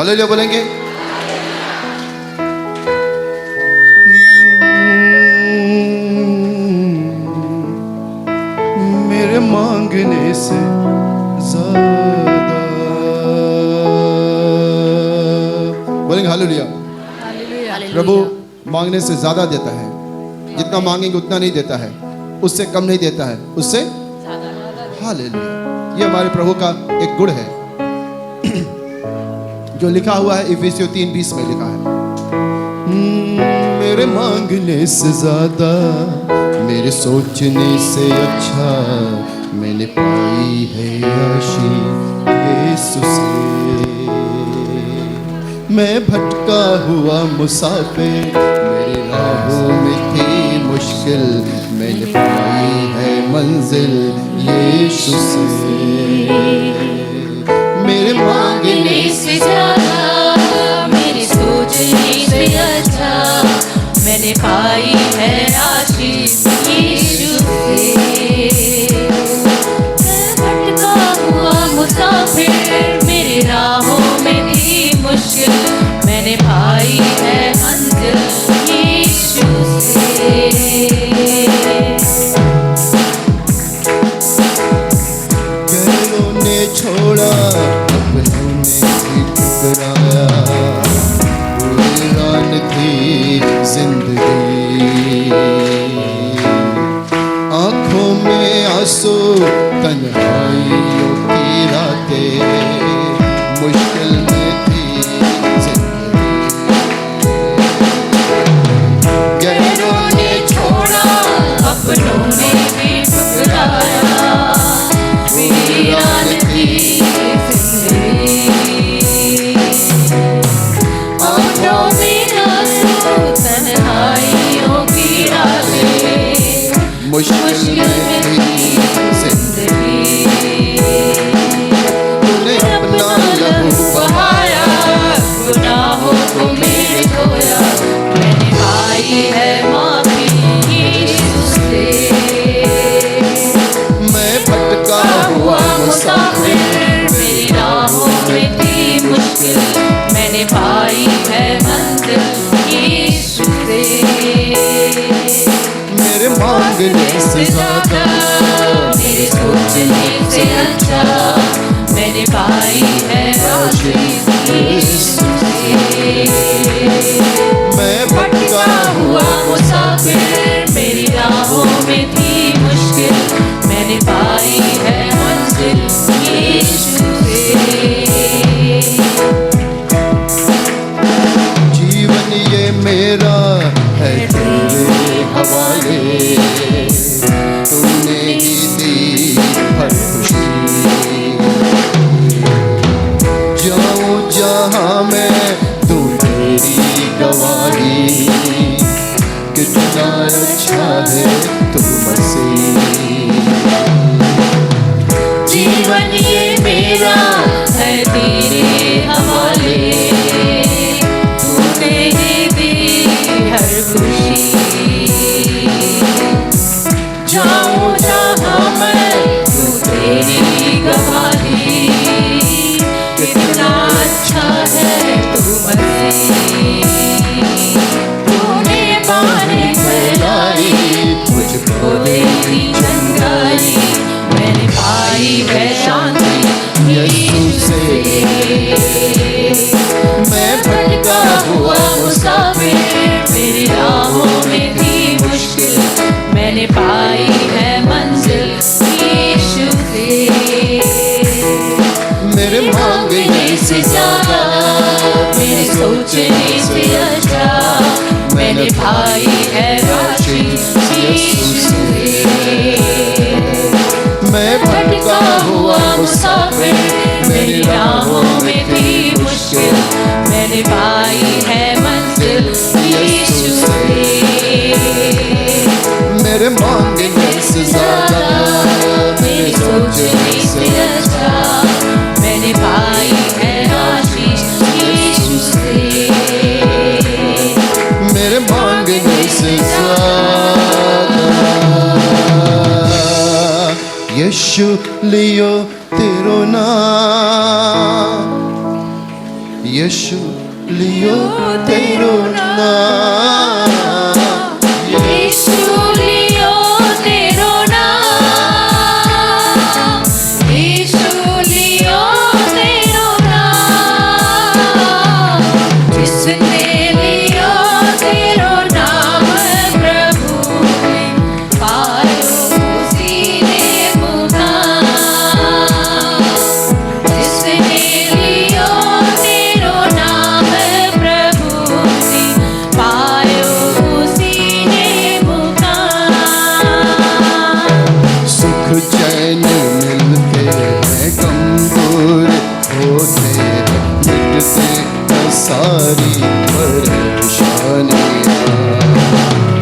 Hallelujah बोलेंगे? मेरे मांगने से ज्यादा, बोलेंगे हालेलुया? प्रभु मांगने से ज्यादा देता है। जितना मांगेंगे उतना नहीं देता है, उससे कम नहीं देता है, उससे हालेलुया। ये हमारे प्रभु का एक गुण है जो लिखा हुआ है इफिसियों 3:20 में लिखा है, मेरे मांगने से ज्यादा, मेरे सोचने से अच्छा मैंने पाई है आशीष यीशु से। मैं भटका हुआ मुसाफिर, मेरी राहों में थी मुश्किल, मैंने पाई है मंजिल यीशु से। मेरे मांगने से ज्यादा, मेरे सोचने से अच्छा मैंने पाई है आशीष यीशु से। मैं भटका हुआ मुसाफिर, मेरी राहों में थी मुश्किल, मैंने पाई है मंजिल यीशु से। गैरों ने छोड़ा, अपनों ने भी ठुकराया, वीरान थी जिंदगी, आंखों में आंसू, तन्हाइयों की रातें, मुश्किल में थी जिंदगी। गैरों ने छोड़ा, अपनों ने भी ठुकराया, वीरान थी जिंदगी, आंखों में आंसू, तन्हाइयों की रातें, मुश्किल में थी जिंदगी। तूने अपना लहू बहाया, गुनाहों को मेरे धोया, मैंने पाई है माफी यीशु से। मैं भटका हुआ मुसाफिर, मेरी राहों में थी मुश्किल, मैंने पाई है मंजिल यीशु से। मेरे मांगने से ज्यादा, मेरे सोचने से अच्छा मैंने पाई है आशीष यीशु से। मैं भटका हुआ मुसाफिर, मेरी राहों में थी मुश्किल, मैंने पाई है मंजिल यीशु से। जीवन ये मेरा है तेरे हवाले, तूने ही दी हर खुशी, जाऊं जहां मैं तू तेरी गवाही, कितना अच्छा है तू मसीह। जीवन ये मेरा है तेरे हवाले, तूने ही दी हर खुशी, जाऊं जहां मैं तू तेरी गवाही, कितना अच्छा है तू मसीह। तूने बातें फैलाई, मुझको तेरी चंगाई, मैंने पाई है शांति यीशु से। मैं भटका हुआ मुसाफिर, मेरी राहों में थी मुश्किल, मैंने पाई है मंजिल यीशु से। मेरे मांगने से ज्यादा, मेरे सोचने से अच्छा मैंने पाई है आशीष यीशु से। मैं भटका हुआ मुसाफिर, मेरी राहों में थी मुश्किल, मैंने पाई है मंजिल यीशु से। मेरे मांगने से ज्यादा, मेरे सोचने से अच्छा मैंने पाई है आशीष यीशु से। मेरे मांगने से ज्यादा, यीशु लियो तेरो नाम, यीशु लियो तेरो नाम, यीशु लियो तेरो नाम, यीशु लियो तेरो नाम, जिसने लियो तेरो नाम प्रभु ने पायो उसी ने मुकाम, जिसने लियो तेरो नाम प्रभु ने पायो उसी ने मुकाम। सुख चैन मिलते हैं कमजोर होते हैं, मिटते हैं सारी परेशानियाँ,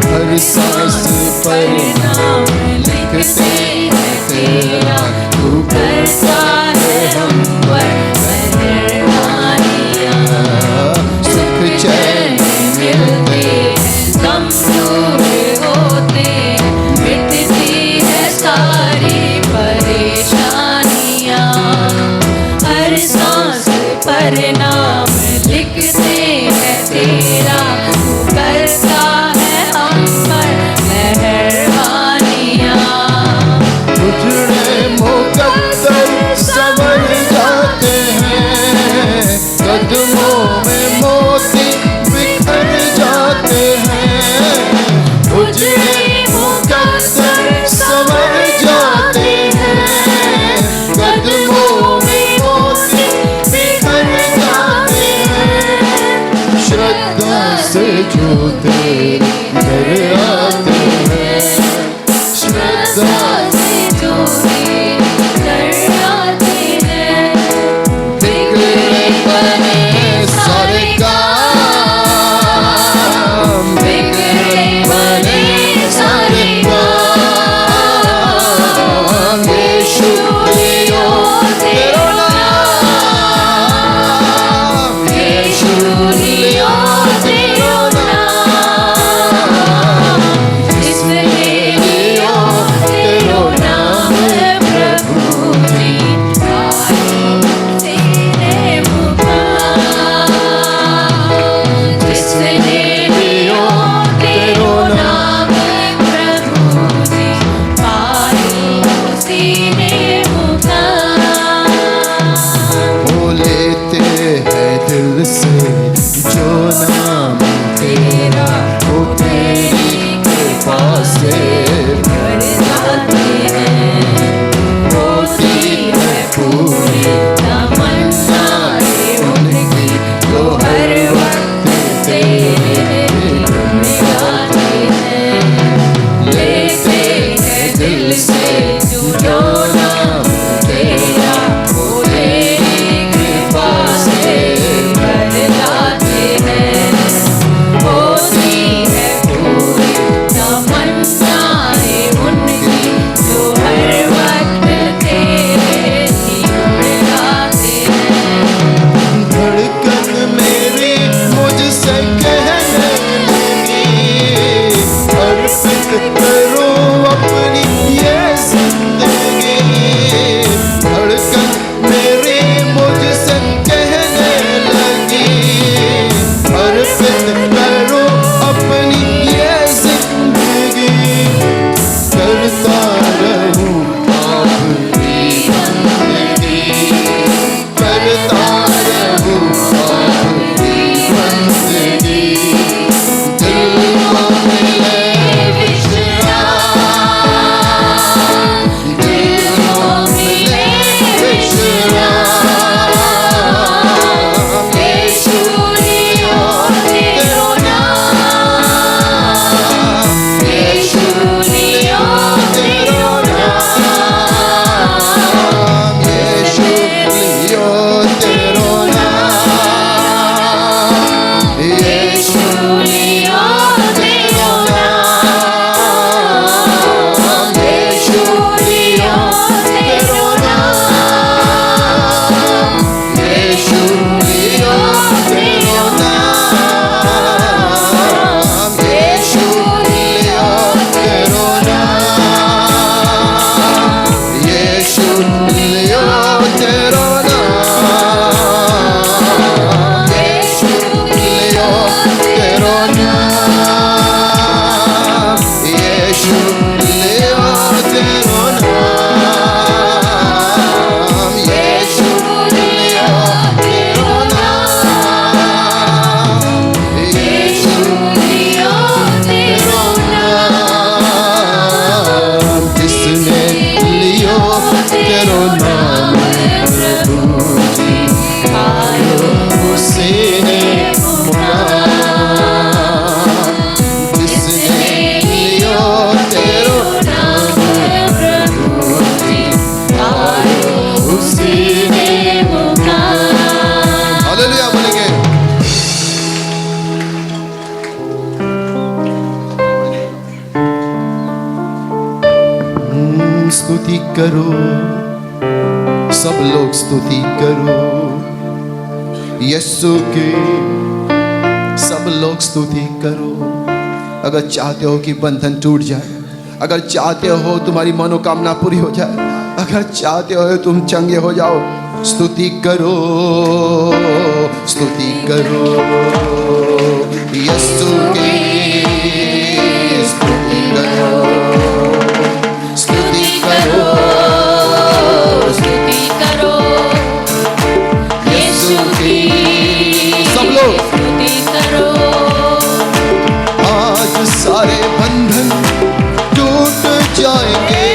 हर सांस पर नाम लिखते हैं तेरा, तू करता है हम पर मेहरबानियाँ। सुख चैन मिलते हैं कमजोर होते, मिटती है सारी परेशानियाँ, हर सांस पर नाम लिखते हैं तेरा, तू करता है हम पर मेहरबानियाँ। उजड़े मुकद्दर संवर जाते हैं, कदमों में मोती बिखर जाते हैं, स्तुति करो, सब लोग स्तुति करो यीशु की, सब लोग स्तुति करो। अगर चाहते हो कि बंधन टूट जाए, अगर चाहते हो तुम्हारी मनोकामना पूरी हो जाए, अगर चाहते हो तुम चंगे हो जाओ, स्तुति करो, स्तुति करो यीशु की, स्तुति करो, स्तुति करो, स्तुति करो यीशु की, सब लोग स्तुति करो। आज सारे बंधन टूट जाएंगे,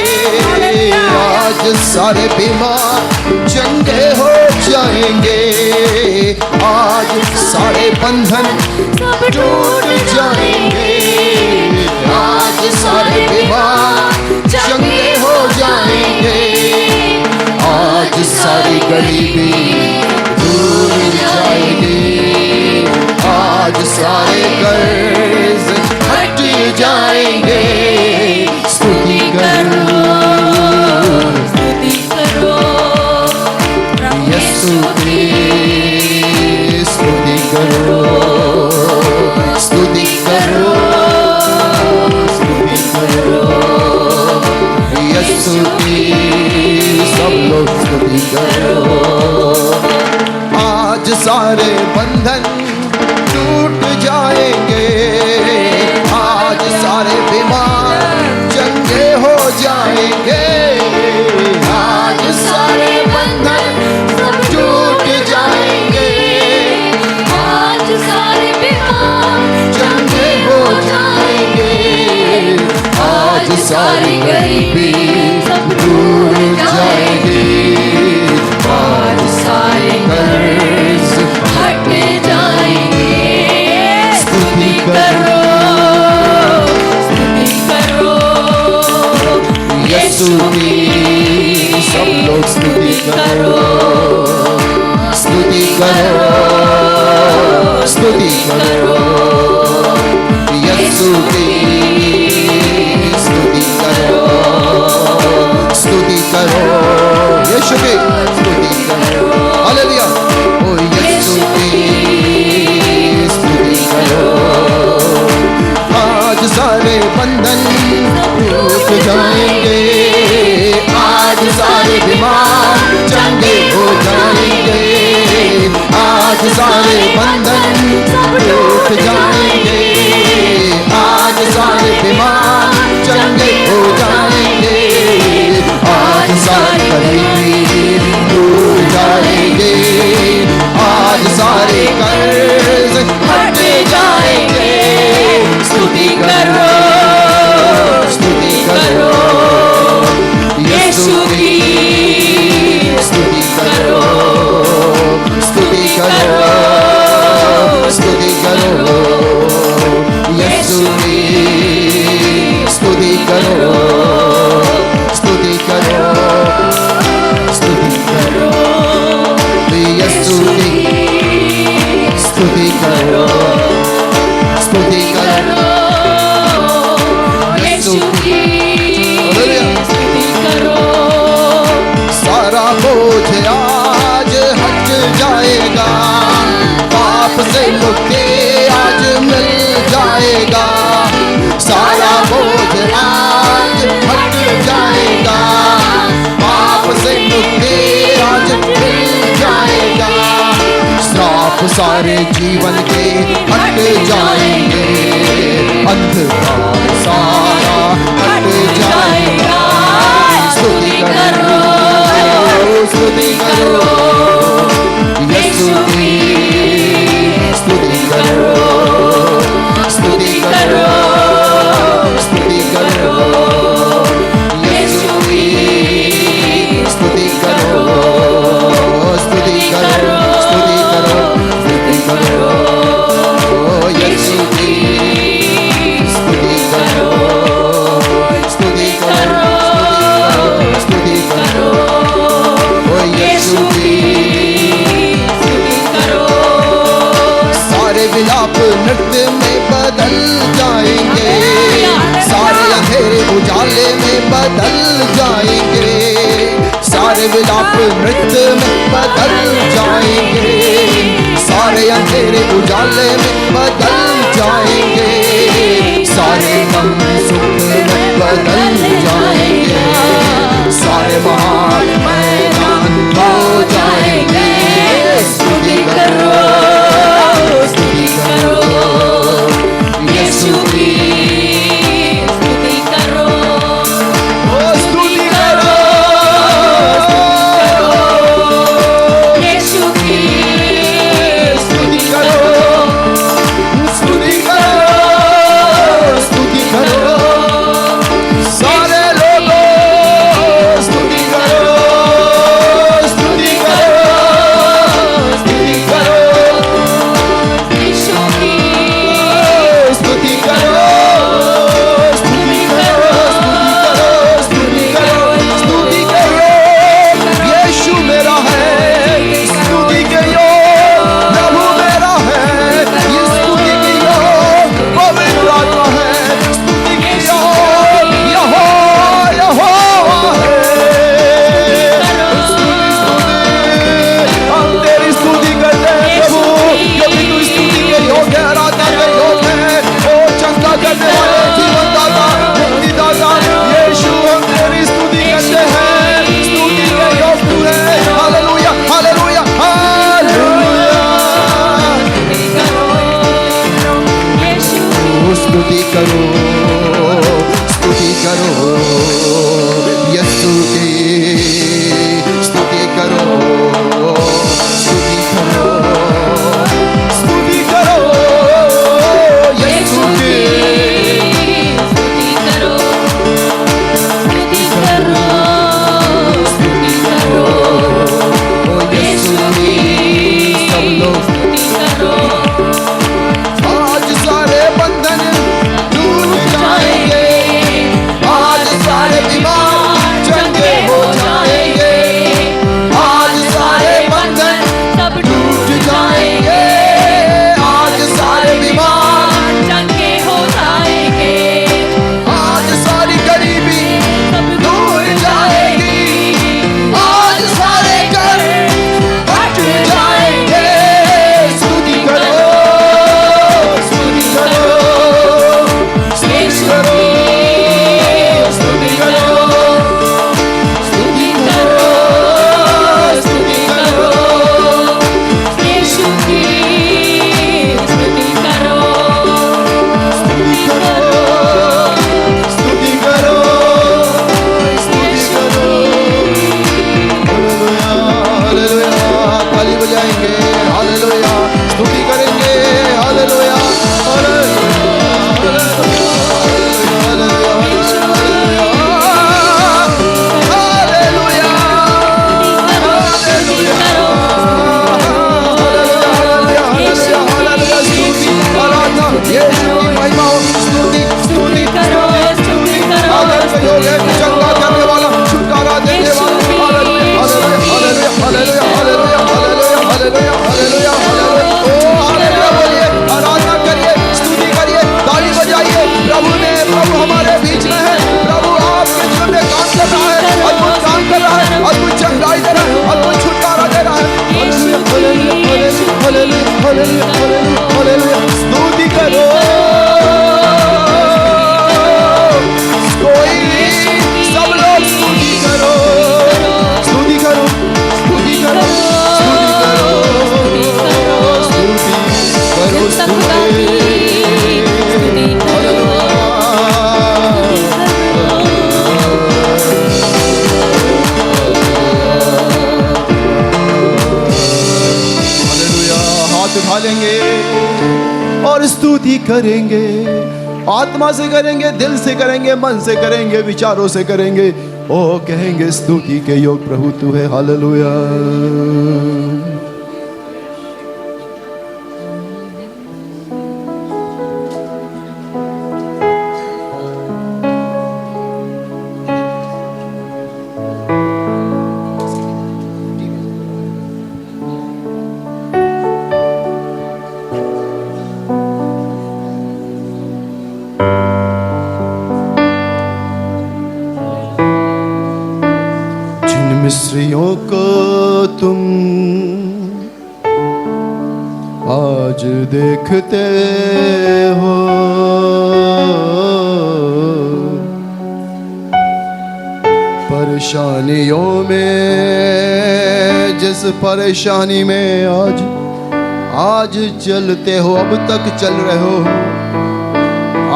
आज सारे बीमार चंगे हो जाएंगे, आज सारे बंधन सब टूट जाएंगे, आज सारे बीमार चंगे हो जाएंगे, आज सारी गरीबी दूर जाएगी, आज सारे कर्ज हट जाएंगे। स्तुति करो, स्तुति करो यीशु की, स्तुति करो, स्तुति करो, स्तुति करो यीशु की, सब लोग स्तुति करो। आज सारे बंधन टूट जाएंगे, आज सारे बीमार चंगे हो जाएंगे, आज सारे बंधन टूट जाएंगे, आज सारे बीमार चंगे हो जाएंगे, आज सारी गरीबी दूर जाएगी, आज सारे कर्ज हट जाएंगे। स्तुति करो, स्तुति करो यीशु की, सब लोग स्तुति करो, स्तुति करो, स्तुति करो यीशु की, स्तुति करो, स्तुति करो यीशु की, स्तुति करो, हालेलुया। ओ यीशु की स्तुति करो, आज सारे बंधन टूट जाएंगे, आज सारे बीमार चंगे हो जाएंगे, आज सारे बंधन टूट जाएंगे, आज सारे बीमार चंगे हो जाएंगे, आज सारी गरीबी दूर जाएंगे, आज सारे कर्ज हट जाएंगे। स्तुति करो, स्तुति करो यीशु की, स्तुति करो, स्तुति करो, स्तुति करो यीशु की, स्तुति करो, स्तुति करो, स्तुति करो यीशु की, स्तुति करो, स्तुति करो यीशु की, स्तुति करो। सारा बोझ आज हट जाएगा, पाप से मुक्ति आज मिल जाएगा, सारा बोझ आज हट जाएगा, पाप से मुक्ति आज मिल जाएगा, श्राप सारे जीवन के हट जाएंगे, अंधकार सारा हट जाएगा। स्तुति करो, स्तुति करो यीशु की, स्तुति करो, स्तुति करो, स्तुति करो यीशु की, स्तुति करो, स्तुति करो, स्तुति करो, स्तुति करो यीशु की, पाप नृत्य में बदल जाएंगे, सारे अंधेरे उजाले में बदल जाएंगे, सारे गम सुख में बदल जाएंगे, सारे महान मैदान हो जाएंगे। स्तुति करो, स्तुति करो यीशु की, स्तुति करो, ओ स्तुति करो यीशु की, स्तुति करो, स्तुति करो, स्तुति करो, सारे लोगों स्तुति करो, स्तुति करो, स्तुति करो यीशु की, स्तुति करो, स्तुति करो, स्तुति करो, स्तुति करो, यीशु मेरा है, स्तुति करो, प्रभु मेरा है, ये स्तुति करो, पवित्र आत्मा है, स्तुति करो, यहोवा यहोवा है, हम तेरी स्तुति करते हैं प्रभु, क्योंकि तू स्तुति के योग्य है, आराधना के योग्य है, ओ चंगा करने वाले, जीवन दाता, मुक्ति दाता, यीशु हम तेरी स्तुति करते हैं, स्तुति के योग्य तू है। हालेलुया हालेलुया हालेलुया, यीशु ओ स्तुति करो, स्तुति करो यीशु की, स्तुति करो, स्तुति करो, स्तुति करो यीशु की, स्तुति करो, स्तुति करो, स्तुति करो ओ यीशु की, सब लोग स्तुति करो, आज सारे बंधन टूट जाएंगे, आज सारे बीमार चंगे हो जाएंगे, आज सारे बंधन सब टूट जाएंगे, आज सारे बीमार, चंगे हो जाएंगे, आज सारी गरीबी सब दूर जाएगी, आज सारे कर हट जाएंगे। स्तुति करो, स्तुति करो, स्तुति करो, स्तुति करो, स्तुति करो, स्तुति करो, यीशु की, स्तुति करो, स्तुति करो, स्तुति करो, स्तुति करो। हालेलुया हालेलुया, ताली बजाएंगे, हालेलुया, स्तुति करेंगे, हालेलुया हालेलुया हालेलुया हालेलुया, स्तुति आराधना यीशु की महिमा हो, स्तुति स्तुति करो, स्तुति करो, आदर के योग्य है, चंगा करने वाला, छुटकारा देने वाला, hallelujah hallelujah hallelujah hallelujah hallelujah hallelujah hallelujah, ओ हालेलुया बोलिए, आराधना करिए, स्तुति करिए, ताली बजाइए, प्रभु हमारे बीच में है, प्रभु आपके जीवन में काम कर रहा है, अद्भुत काम कर रहा है, अद्भुत चंगाई दे रहा है, अद्भुत छुटकारा दे रहा है। Hallelujah hallelujah hallelujah hallelujah hallelujah hallelujah, स्तुति करो, कोई सब लोग स्तुति करो, स्तुति करो, स्तुति करो, स्तुति करो, स्तुति करो, स्तुति हालेलुया, हाथ उठा लेंगे और स्तुति करेंगे, आत्मा से करेंगे, दिल से करेंगे, मन से करेंगे, विचारों से करेंगे, ओ कहेंगे स्तुति के योग प्रभु तू है। हालेलुया। मिस्रियों को तुम आज देखते हो, परेशानियों में, जिस परेशानी में आज चलते हो, अब तक चल रहे हो,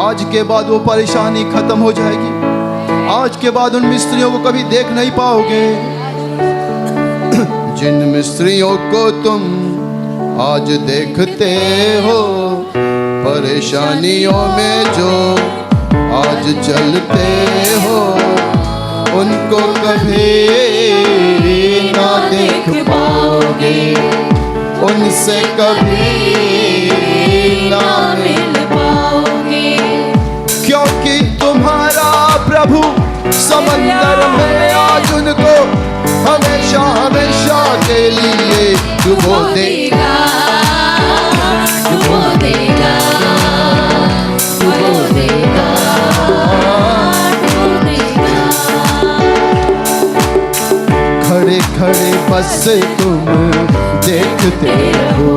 आज के बाद वो परेशानी खत्म हो जाएगी। आज के बाद उन मिस्त्रियों को कभी देख नहीं पाओगे। जिन मिस्त्रियों को तुम आज देखते हो, परेशानियों में जो आज चलते हो, उनको कभी ना देख पाओगे, उनसे कभी ना मिल पाओगे, क्योंकि तुम्हारा प्रभु समंदर में आज उनको हमेशा हमेशा के लिए डुबो देगा, डुबो देगा, डुबो देगा, डुबो देगा। खड़े खड़े बस तुम देखते हो,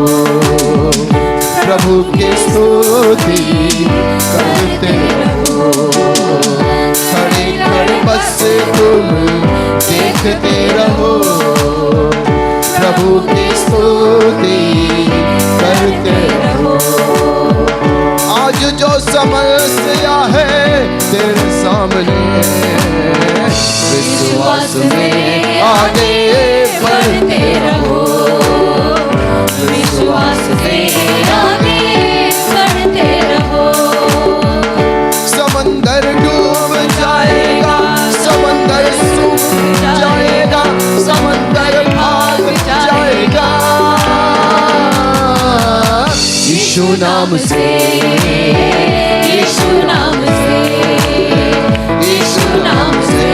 प्रभु की स्तुति करते हो। खड़े खड़े बस तुम देखते रहो, प्रभु की स्तुति करते रहो। आज जो समस्या है तेरे सामने, विश्वास में आगे बढ़ते रहो, विश्वास में आगे बढ़ते रहो। समंदर डूब जाएगा, समंदर सूख जाएगा, समंदर भाग जाएगा, यीशु नाम से, यीशु नाम से, यीशु नाम से,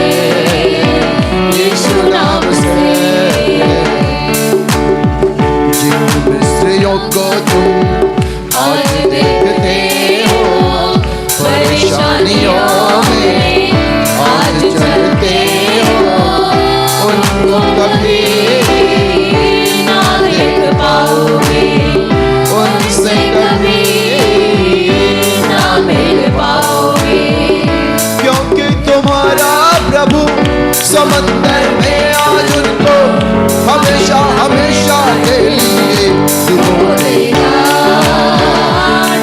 यीशु नाम से। जिन मिस्रियों को तुम आज देखते हो, परेशानियों में आज चलते हो, उनको कभी ना देख पाओगे, उनसे कभी ना मिल पाओगे, क्योंकि तुम्हारा प्रभु समंदर में आज उनको हमेशा हमेशा के लिए डुबो देगा,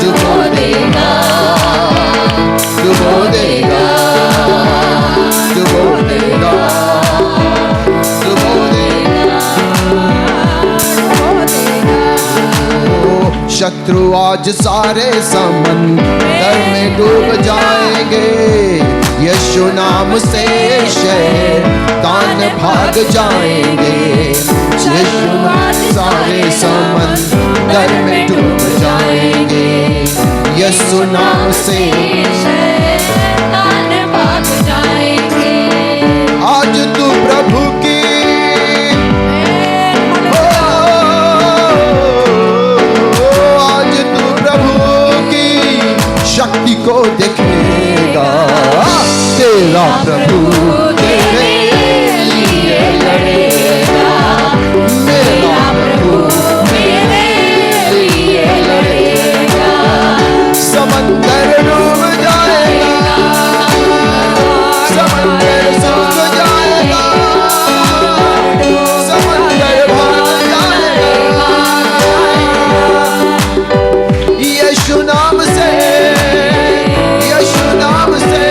डुबो देगा, डुबो देगा, डुबो देगा, डुबो देगा, डुबो देगा। शत्रु आज सारे समंदर में डूब जाएंगे, यीशु नाम से शैतान भाग जाएंगे। यीशु सारे समंदर में डूब जाएंगे, यीशु नाम से शैतान भाग जाएंगे। आज तू प्रभु की आज तू प्रभु की शक्ति को देखेगा, तेरा प्रभु तेरे लिए लड़ेगा, मेरा प्रभु मेरे लिए लड़ेगा। समंदर डूब जाएगा, समंदर सूख जाएगा, समंदर भाग जाएगा, यीशु नाम से, यीशु नाम से,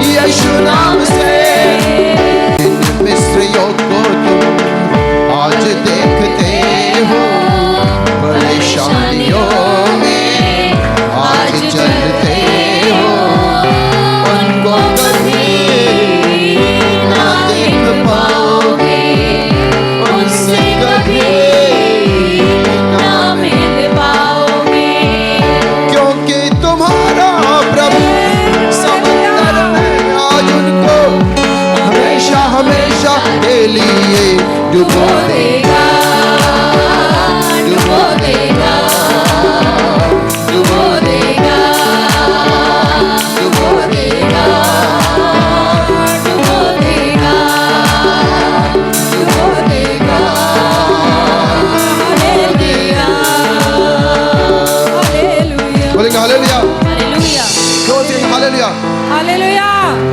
यीशु नाम से। इन मिस्रियों को तुम आज देखते हो, परेशानियों में आज चलते हो, उनको कभी ना देख पाओगे, उनसे कभी ना मिल पाओगे, क्योंकि तुम्हारा प्रभु समंदर में आज उनको हमेशा हमेशा के लिए डुबो देगा, डुबो देगा, डुबो देगा, डुबो देगा, डुबो देगा, हालेलुया।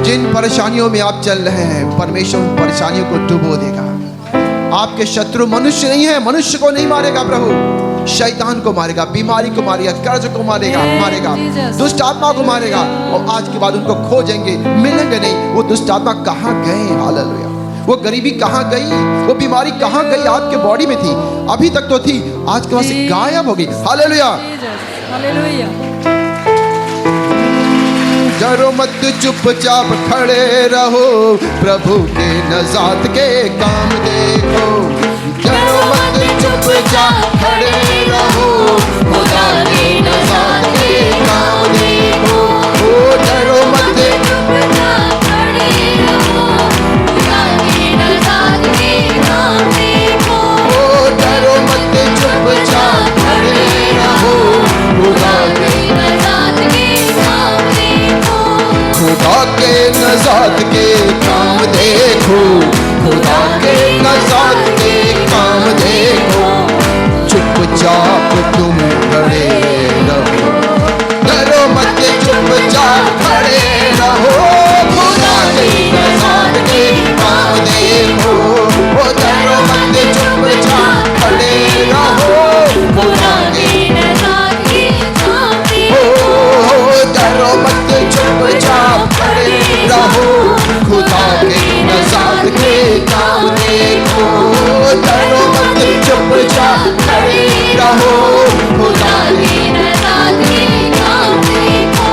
जिन परेशानियों में आप चल रहे हैं, परमेश्वर उन परेशानियों को डुबो देगा। आपके शत्रु मनुष्य नहीं है, मनुष्य को नहीं मारेगा प्रभु, शैतान को मारेगा, बीमारी को मारेगा, कर्ज को मारेगा, दुष्ट आत्मा को मारेगा। और आज के बाद उनको खोजेंगे, मिलेंगे नहीं। वो दुष्ट आत्मा कहाँ गए? हालेलुया। वो गरीबी कहाँ गई? वो बीमारी कहाँ गई? आपके बॉडी में थी, अभी तक तो थी, आज के बाद से गायब हो गई। हालेलुया। हालेलुया। डरो मत, चुपचाप खड़े रहो, प्रभु के नजात के काम देखो। डरो मत, चुपचाप खड़े रहो, खुदा के नजात के काम देखो। ओ डरो मत, चुपचाप खड़े रहो, खुदा के नजात के काम देखो। ओ डरो मत, चुपचाप खड़े रहो, खुदा के नजात के काम देखो। खुदा के नजात के काम देखो, खुदा के नजात के काम देखो। चुपचाप तुम खड़े रहो, डरो मत, चुपचाप खड़े रहो, खुदा के नजात के काम देखो। ओ डरो मत, चुपचाप खड़े रहो, खुदा के नजात के काम ओ डरो मत, चुपचाप खड़े रहो, खुदा के नजात के काम देखो। डरो मत, चुपचाप खड़े रहो, खुदा के नजात के काम देखो।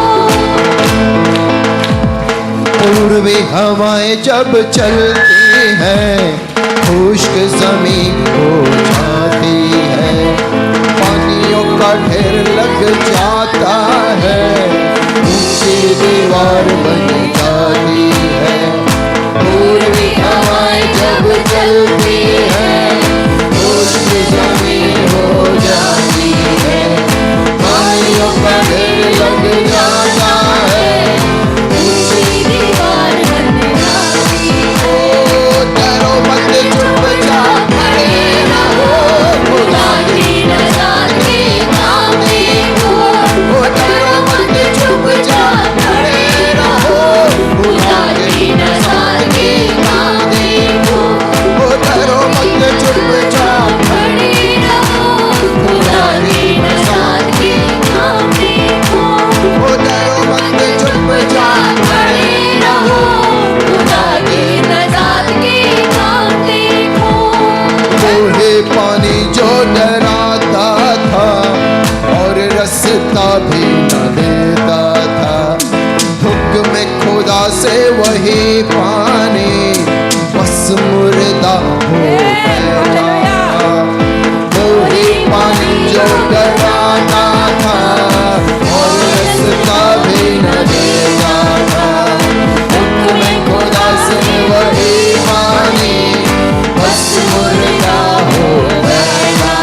पूर्वी हवाएं जब चलती हैं, खुश्क जमीन हो जाती है, पानियों का ढेर लग जाता है, ऊंची दीवार बन जाती है। पूर्वी हवाएं जब चलती हैं, खुश्क जमीन हो जाती है, पानियों का ढेर लग जाता है, ऊंची दीवार बन जाती है। ओ डरो मत, चुपचाप खड़े रहो, खुदा की नजात के काम देखो। ओ डरो मत, चुपचाप खड़े रहो, खुदा की नजात के काम देखो। ओ डरो मत, चुपचाप खड़े रहो, खुदा की नजात के काम देखो। ओ डरो मत, चुपचाप खड़े रहो, खुदा की नजात के काम देखो। बूढ़े पानी जो डराता था और रास्ता भी न देता था, हुक्म खुदा से वही पानी बस मुर्दा हो गया। बूढ़े पानी जो डराता था और रास्ता भी न देता था, हुक्म खुदा से वही पानी बस मुर्दा हो गया।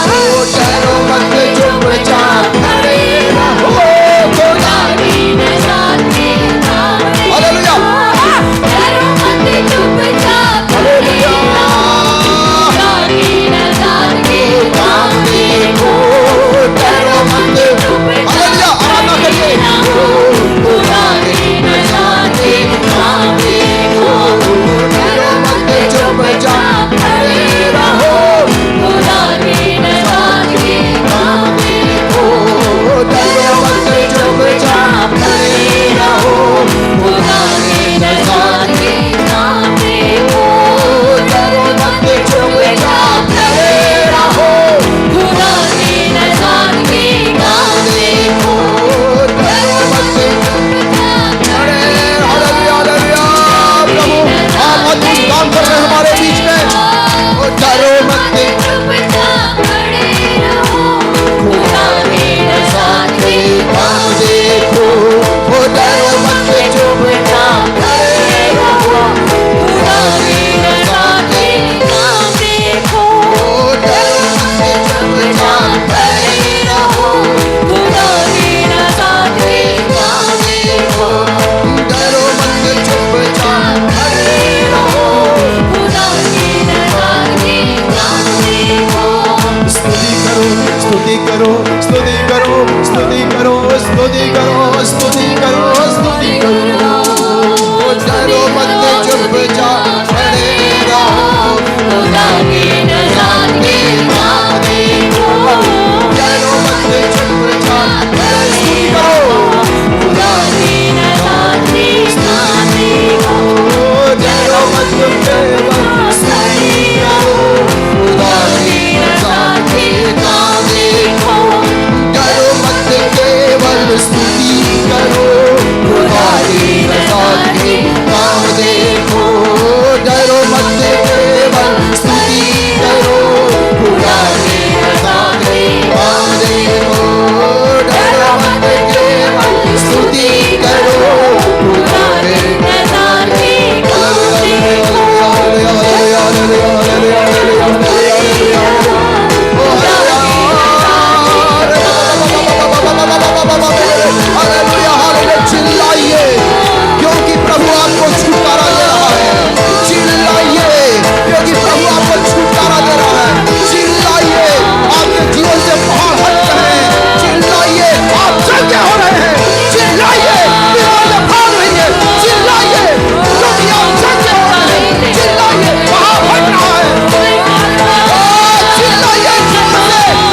ओ डरो मत, चुपचाप खड़े रहो, खुदा की नजात के काम हालेलुया। डरो मत चुपचाप खड़े रहो खुदा की नज़ात की काम देखो डरो मत चुपचाप स्तुति करो खुदा की नज़ात की काम देखो डरो मत केवल स्तुति करो खुदा की नज़ात की काम देखो डरो मत केवल स्तुति करो खुदा की नज़ात की काम देखो डरो मत केवल स्तुति करो खुदा की नज़ात की काम देखो डरो मत केवल स्तुति करो खुदा की नज़ात की काम देखो चिल्लाइए क्योंकि प्रभु आपको छुटकारा दे रहा है चिल्लाइए क्योंकि प्रभु आपको छुटकारा दे रहा है चिल्लाइए आपके जीवन से पहाड़ हट रहे हैं चिल्लाइए आप चलते हो रहे हैं चिल्लाइए दीवारें भाग रही है चिल्लाइए क्योंकि आप चलते हो रहे हैं चिल्लाइए पहाड़ हट रहा है चिल्लाइए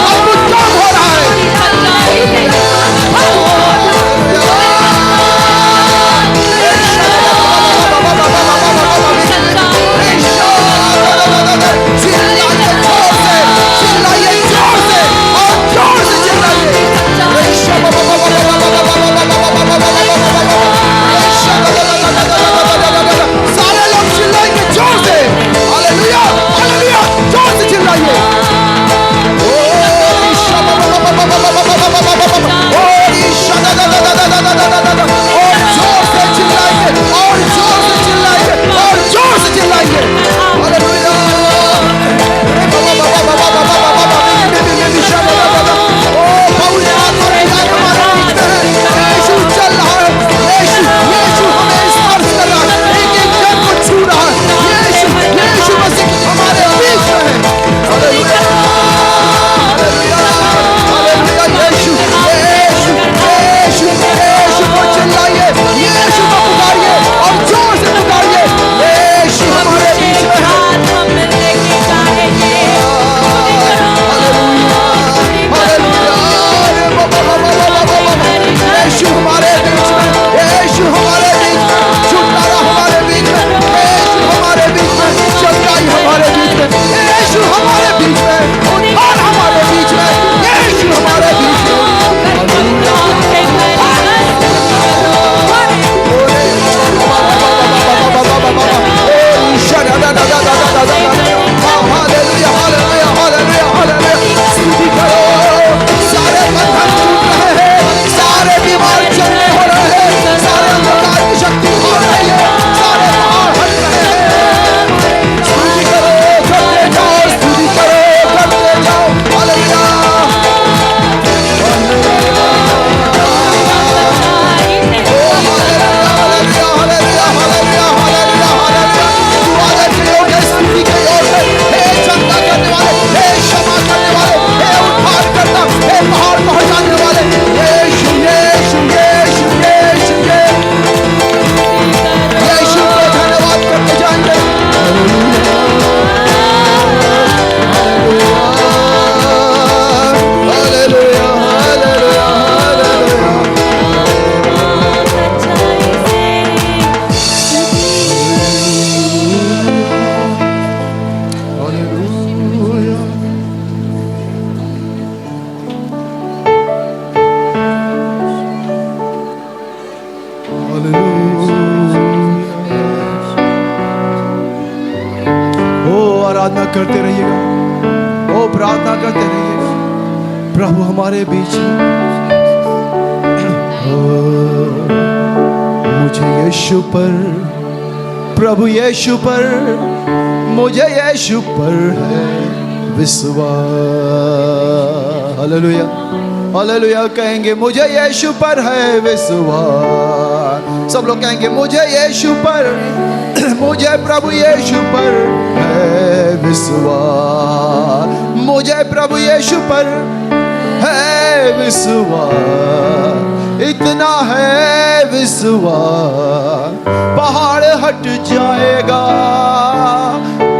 अब उद्धार हो रहा है सारे लोग चिल्लाएंगे जोर से हालेलुया हालेलुया जोर से चिल्लाइए और जोर से चिल्लाइए और जोर से चिल्लाइए हालेलुया यीशु चल रहा है यीशु हमें स्पर्श कर रहा है एक एक जन को छू रहा है यीशु मसीह हमारे बीच में है हालेलुया हालेलुया यीशु को चिल्लाइए यीशु को पुकारिए और जोर से पुकारिए यीशु हमारे बीच में है यीशु हमारे बीच में यीशु हमारे बीच में छुटकारा हमारे बीच में यीशु हमारे बीच में चंगाई हमारे बीच में यीशु हमारे बीच में उद्धार हमारे बीच में यीशु हमारे बीच में हालेलुया हालेलुया हालेलुया हालेलुया स्तुति करो सारे बंधन टूट रहे हैं सारे बीमार चलने हो रहे हैं सारे अंधकार की शक्ति हो रही है सारे पहाड़ हट रहे हैं स्तुति करो करते जाओ स्तुति करो करते जाओ hallelujah hallelujah hallelujah hallelujah hallelujah तू आगे चलो स्तुति के ओर से हे चंगा करने वाले हे क्षमा करने वाले हे उद्धार करता हे पहाड़ को हटाने वाले यीशु यीशु यीशु यीशु यीशु को धन्यवाद करते जाएंगे हालेलुया हालेलुया हालेलुया हालेलुया ओ आराधना करते रहिएगा ओ प्रार्थना करते रहिएगा प्रभु हमारे बीच में ओ, मुझे यीशु पर प्रभु यीशु पर मुझे यीशु पर है विश्वास हालेलुया हालेलुया कहेंगे मुझे यीशु पर है विश्वास सब लोग कहेंगे मुझे यीशु पर मुझे प्रभु यीशु पर है विश्वास मुझे प्रभु यीशु पर है विश्वास, इतना है विश्वास, पहाड़ हट जाएगा,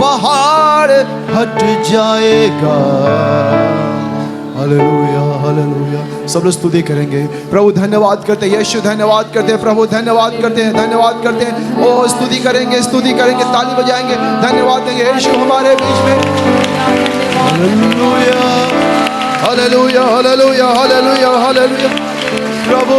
पहाड़ हट जाएगा। Hallelujah, hallelujah. सब लोग स्तुति करेंगे। प्रभु धन्यवाद करते हैं, यीशु धन्यवाद करते हैं, प्रभु धन्यवाद करते हैं, धन्यवाद करते हैं। ओ स्तुति करेंगे, स्तुति करेंगे, ताली बजाएंगे, धन्यवाद देंगे यीशु हमारे बीच में। Hallelujah, hallelujah, hallelujah, hallelujah, hallelujah. प्रभु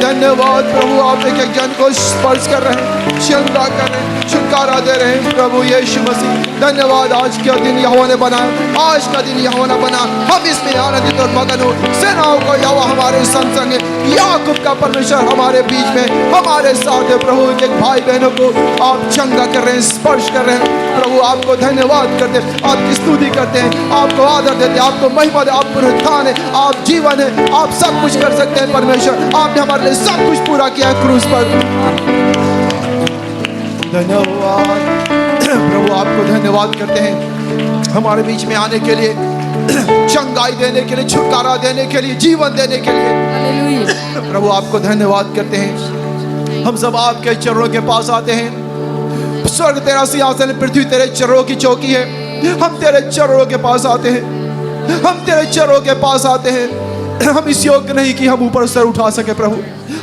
धन्यवाद, प्रभु आप एक एक जन को स्पर्श कर रहे हैं, चंगा कर रहे हैं, छुटकारा दे रहे हैं। प्रभु यीशु मसीह धन्यवाद, आज का दिन यहोवा ने बनाया, आज का दिन यहोवा ने बना, हम इसमें आनंदित और मगन हो। सेनाओं को यहोवा हमारे संग संग है, याकूब का परमेश्वर हमारे बीच में हमारे साथ है। प्रभु एक एक भाई बहनों को आप चंगा कर रहे हैं, स्पर्श कर रहे हैं। प्रभु आपको धन्यवाद करते हैं, आपकी स्तुति करते हैं, आपको आदर देते हैं, आपको महिमा दे। आप पुनरुत्थान है, आप जीवन है, आप सब कुछ कर सकते हैं परमेश्वर। आपने हमारे लिए सब कुछ पूरा किया है क्रूस पर। धन्यवाद प्रभु, आपको धन्यवाद करते हैं हमारे बीच में आने के लिए, चंगाई देने के लिए, छुटकारा देने के लिए, जीवन देने के लिए। प्रभु आपको धन्यवाद करते हैं। हम सब आपके चरणों के पास आते हैं। स्वर्ग तेरा सिंहासन, पृथ्वी तेरे चरणों की चौकी है। हम तेरे चरणों के पास आते हैं, हम तेरे चरणों के पास आते हैं। हम इस योग्य नहीं कि हम ऊपर सर उठा सके प्रभु,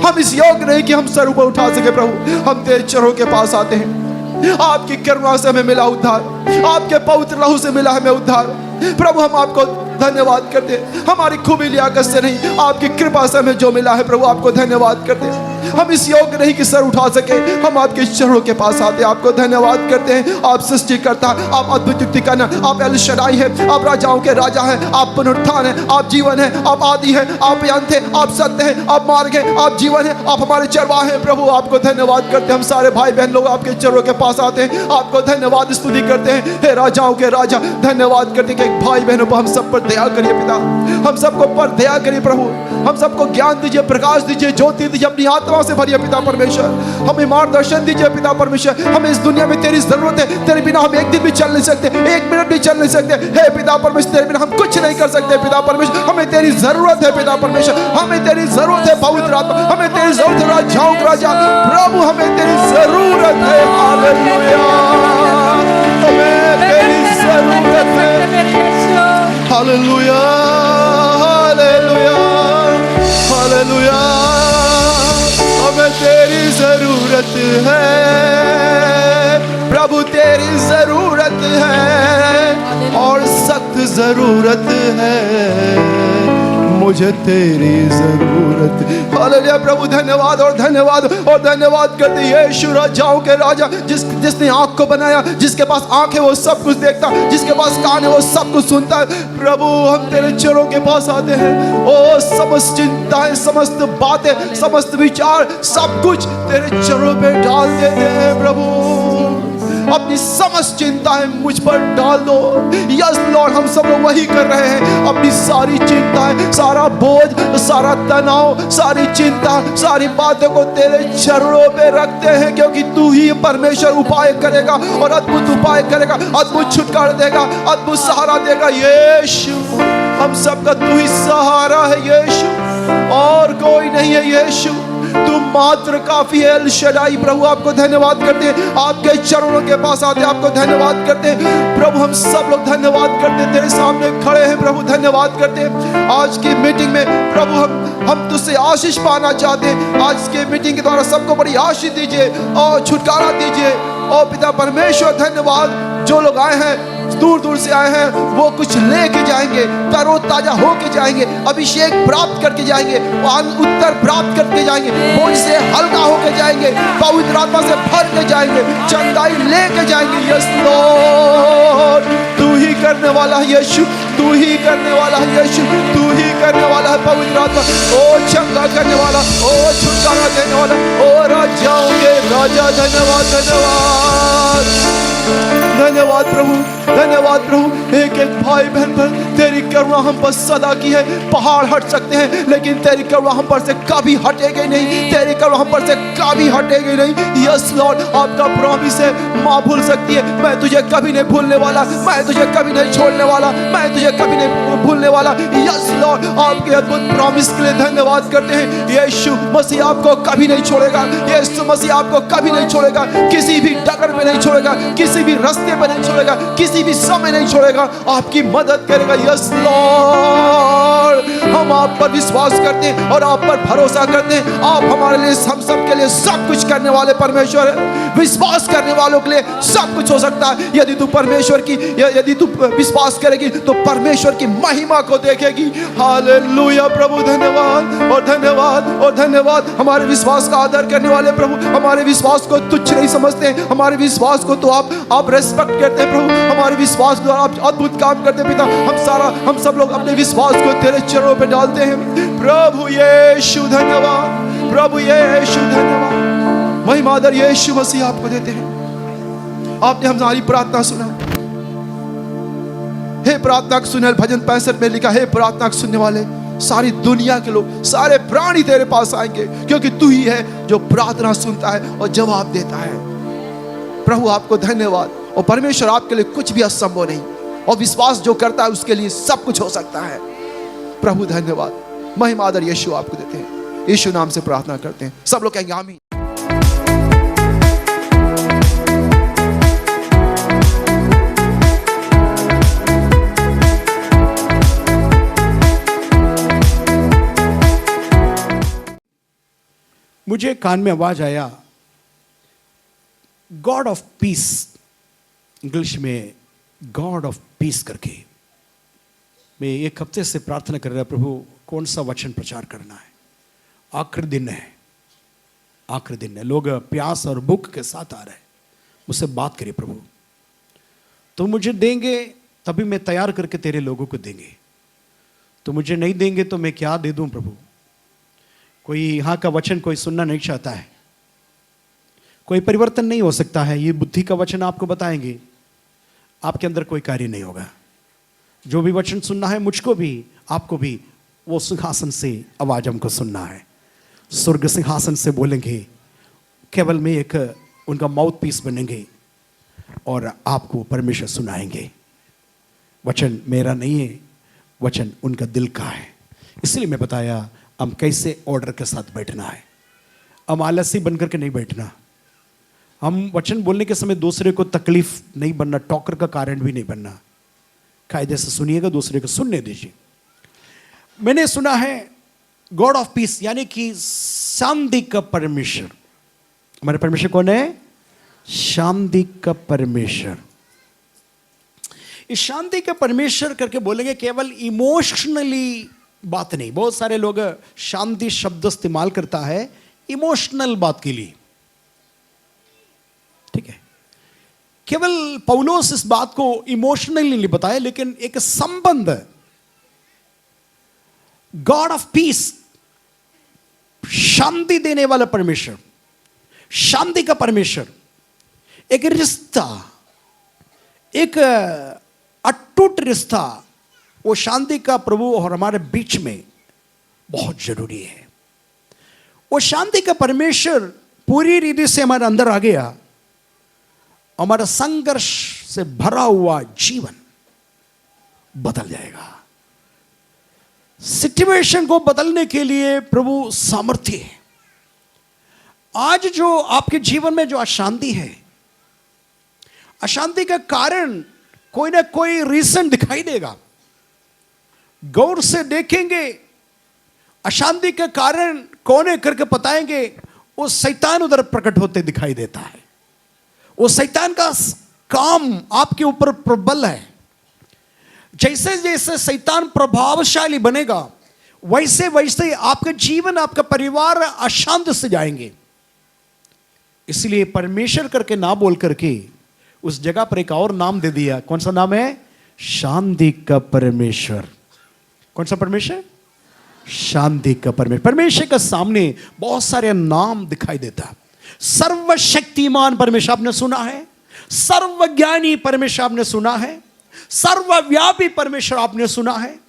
हम इस योग्य नहीं कि हम सर ऊपर उठा सके प्रभु। हम तेरे चरणों के पास आते हैं। आपकी करुणा से हमें मिला उद्धार, आपके पवित्र लहू से मिला हमें उद्धार। प्रभु हम आपको धन्यवाद करते हैं, हमारी खूबी लियाकत से नहीं, आपकी कृपा से हमें जो मिला है प्रभु आपको धन्यवाद करते हैं। हम इस योग्य नहीं कि सर उठा सके, हम आपके चरणों के पास आते हैं, आपको धन्यवाद करते हैं। आप सृष्टिकर्ता, आप अद्भुत युक्ति करना, आप एल शदाई है, आप राजाओं के राजा हैं, आप पुनरुत्थान है, आप जीवन है, आप आदि है, आप अंत है, आप सत्य है, आप मार्ग है, आप जीवन है, आप हमारे चरवाहे हैं। प्रभु आपको धन्यवाद करते हैं। हम सारे भाई बहन लोग आपके चरणों के पास आते हैं, आपको धन्यवाद स्तुति करते हैं। हे राजाओं के राजा, धन्यवाद करते हैं कि एक भाई बहनों पर हम सब पर दया करिए पिता, हम सबको पर दया करिए प्रभु, हम सबको ज्ञान दीजिए, प्रकाश दीजिए, ज्योति दीजिए, अपनी आत्मा से भरिए पिता परमेश्वर। हमें मार्गदर्शन दीजिए पिता परमेश्वर। हमें इस दुनिया में तेरी जरूरत है, तेरे बिना हम एक दिन भी चल नहीं सकते, एक मिनट भी चल नहीं सकते। हे पिता परमेश्वर, तेरे बिना हम कुछ नहीं कर सकते पिता परमेश्वर। हमें तेरी जरूरत है पिता परमेश्वर, हमें तेरी जरूरत है पवित्र आत्मा, हमें तेरी जरूरत है राजाओं का राजा। प्रभु हमें तेरी जरूरत है, हालेलुया, हमें तेरी जरूरत है, हालेलुया, हालेलुया, हालेलुया। हमें तेरी जरूरत है प्रभु, तेरी जरूरत है और सख्त जरूरत है, मुझे तेरी जरूरत। हालेलुया प्रभु, धन्यवाद और धन्यवाद और धन्यवाद करते यीशु राजाओं के राजा, जिसने आंख को बनाया, जिसके पास आंख है वो सब कुछ देखता, जिसके पास कान है वो सब कुछ सुनता है। प्रभु हम तेरे चरणों के पास आते हैं। ओ समस्त चिंताएं, समस्त बातें, समस्त विचार, सब कुछ तेरे चरणों पे डाल देते हैं प्रभु। अपनी समस्त चिंताएं मुझ पर डाल दो। यस लॉर्ड, हम सब लोग वही कर रहे हैं। अपनी सारी चिंताएं, सारा बोझ, सारा तनाव, सारी चिंता, सारी बातों को तेरे चरणों पे रखते हैं, क्योंकि तू ही परमेश्वर उपाय करेगा और अद्भुत उपाय करेगा, अद्भुत छुटकारा देगा, अद्भुत सहारा देगा। यीशु हम सबका तू ही सहारा है यीशु, और कोई नहीं है यीशु, तू मात्र काफी है। एल शदाई प्रभु आपको धन्यवाद करते हैं, आपके चरणों के पास आते हैं, आपको धन्यवाद करते हैं प्रभु। हम सब लोग धन्यवाद करते हैं, तेरे सामने खड़े हैं प्रभु, धन्यवाद करते हैं। आज की मीटिंग में प्रभु हम तुझसे आशीष पाना चाहते हैं। आज के मीटिंग के द्वारा सबको बड़ी आशीष दीजिए और छुटकारा दीजिए। ओ पिता परमेश्वर धन्यवाद, जो लोग आए हैं दूर दूर से आए हैं वो कुछ लेके जाएंगे, तरोताजा होके जाएंगे, अभिषेक प्राप्त करके जाएंगे, उत्तर प्राप्त करके जाएंगे, बोझ से हल्का होके जाएंगे, पवित्र आत्मा से भर के जाएंगे, चंगाई लेके जाएंगे। यस लॉर्ड, तू ही करने वाला है यीशु, तू ही करने वाला है यीशु, तू ही करने वाला है पवित्र आत्मा। ओ चंगा करने वाला, ओ छुटकारा देने वाला, ओ राजाओं के राजा, धन्यवाद धन्यवाद धन्यवाद प्रभु, धन्यवाद प्रभु एक एक भाई बहन पर तेरी करुणा हम पर सदा की है। पहाड़ हट सकते हैं लेकिन तेरी करुणा हम पर से कभी हटेगी नहीं, तेरी करुणा हम पर से कभी हटेगी नहीं। यस लॉर्ड, आपका प्रॉमिस है, माँ भूल सकती है, मैं तुझे कभी नहीं भूलने वाला, मैं तुझे कभी नहीं छोड़ने वाला, मैं तुझे कभी नहीं भूलने वाला। यस लॉर्ड, आपके अद्भुत प्रॉमिस के लिए धन्यवाद करते हैं। यीशु मसीह आपको कभी नहीं छोड़ेगा, यीशु मसीह आपको कभी नहीं छोड़ेगा, किसी भी डगर में नहीं छोड़ेगा, किसी भी रास्ते में नहीं छोड़ेगा, किसी भी समय नहीं छोड़ेगा, आपकी मदद करेगा। यस लॉर्ड, हम आप पर विश्वास करते हैं और आप पर भरोसा करते हैं। आप हमारे लिए, हम सब के लिए सब कुछ करने वाले परमेश्वर है। विश्वास करने वालों के लिए सब कुछ हो सकता है। यदि तू परमेश्वर की, यदि तू विश्वास करेगी तो परमेश्वर की महिमा को देखेगी। हालेलुया प्रभु, धन्यवाद और धन्यवाद और धन्यवाद। हमारे विश्वास का आदर करने वाले प्रभु, हमारे विश्वास को तुच्छ नहीं समझते, हमारे विश्वास को तो आप रेस्पेक्ट करते हैं प्रभु। हमारे विश्वास द्वारा आप अद्भुत काम करते हैं पिता। हम सब लोग अपने विश्वास को तेरे चरणों पे डालते हैं। प्रभु यीशु धन्यवाद, प्रभु यीशु धन्यवाद। महिमा आदर यीशु मसीह आपको देते हैं। आपने हमारी प्रार्थना सुना। हे प्रार्थना सुने, भजन 65 में लिखा, हे प्रार्थना सुनने वाले सारी दुनिया के लोग, सारे प्राणी तेरे पास आएंगे, क्योंकि तू ही है जो प्रार्थना सुनता है और जवाब देता है। प्रभु आपको धन्यवाद। और परमेश्वर, आपके लिए कुछ भी असंभव नहीं, और विश्वास जो करता है उसके लिए सब कुछ हो सकता है। प्रभु धन्यवाद, महिमा आदर यीशु आपको देते हैं। यीशु नाम से प्रार्थना करते हैं, सब लोग कहेंगे आमीन। मुझे कान में आवाज आया, गॉड ऑफ पीस, इंग्लिश में गॉड ऑफ पीस करके। मैं एक हफ्ते से प्रार्थना कर रहा, प्रभु कौन सा वचन प्रचार करना है। आखिरी दिन है, आखिरी दिन है, लोग प्यास और भूख के साथ आ रहे हैं। मुझसे बात करिए प्रभु, तो मुझे देंगे तभी मैं तैयार करके तेरे लोगों को देंगे, तो मुझे नहीं देंगे तो मैं क्या दे दूं प्रभु। कोई यहाँ का वचन कोई सुनना नहीं चाहता है, कोई परिवर्तन नहीं हो सकता है। ये बुद्धि का वचन आपको बताएंगे, आपके अंदर कोई कार्य नहीं होगा। जो भी वचन सुनना है, मुझको भी आपको भी, वो सिंहासन से आवाज हमको सुनना है। स्वर्ग सिंहासन से बोलेंगे, केवल मैं एक उनका माउथ पीस बनेंगे और आपको परमेश्वर सुनाएंगे। वचन मेरा नहीं है, वचन उनका दिल का है। इसलिए मैं बताया हम कैसे ऑर्डर के साथ बैठना है। हम आलसी बनकर के नहीं बैठना। हम वचन बोलने के समय दूसरे को तकलीफ नहीं बनना, टॉकर का कारण भी नहीं बनना। कायदे से सुनिएगा, दूसरे को सुनने दीजिए। मैंने सुना है गॉड ऑफ पीस, यानी कि शांति का परमेश्वर। हमारे परमेश्वर कौन है? शांति का परमेश्वर। इस शांति का परमेश्वर करके बोलेंगे, केवल इमोशनली बात नहीं। बहुत सारे लोग शांति शब्द इस्तेमाल करता है इमोशनल बात के लिए, ठीक है। केवल पौलोस इस बात को इमोशनली नहीं बताया, लेकिन एक संबंध, गॉड ऑफ पीस, शांति देने वाला परमेश्वर, शांति का परमेश्वर, एक रिश्ता, एक अटूट रिश्ता, वो शांति का प्रभु और हमारे बीच में बहुत जरूरी है। वो शांति का परमेश्वर पूरी रीति से हमारे अंदर आ गया, हमारा संघर्ष से भरा हुआ जीवन बदल जाएगा। सिचुएशन को बदलने के लिए प्रभु सामर्थ्य है। आज जो आपके जीवन में जो अशांति है, अशांति का कारण कोई ना कोई रीजन दिखाई देगा। गौर से देखेंगे, अशांति के कारण कौन है करके बताएंगे, वो शैतान उधर प्रकट होते दिखाई देता है। वो शैतान का काम आपके ऊपर प्रबल है। जैसे जैसे शैतान प्रभावशाली बनेगा, वैसे वैसे आपका जीवन, आपका परिवार अशांत से जाएंगे। इसलिए परमेश्वर करके ना बोल करके उस जगह पर एक और नाम दे दिया। कौन सा नाम है? शांति का परमेश्वर। कौन सा परमेश्वर? शांति का परमेश्वर। परमेश्वर के सामने बहुत सारे नाम दिखाई देता। सर्वशक्तिमान परमेश्वर आपने सुना है, सर्वज्ञानी परमेश्वर आपने सुना है, सर्वव्यापी परमेश्वर आपने सुना है,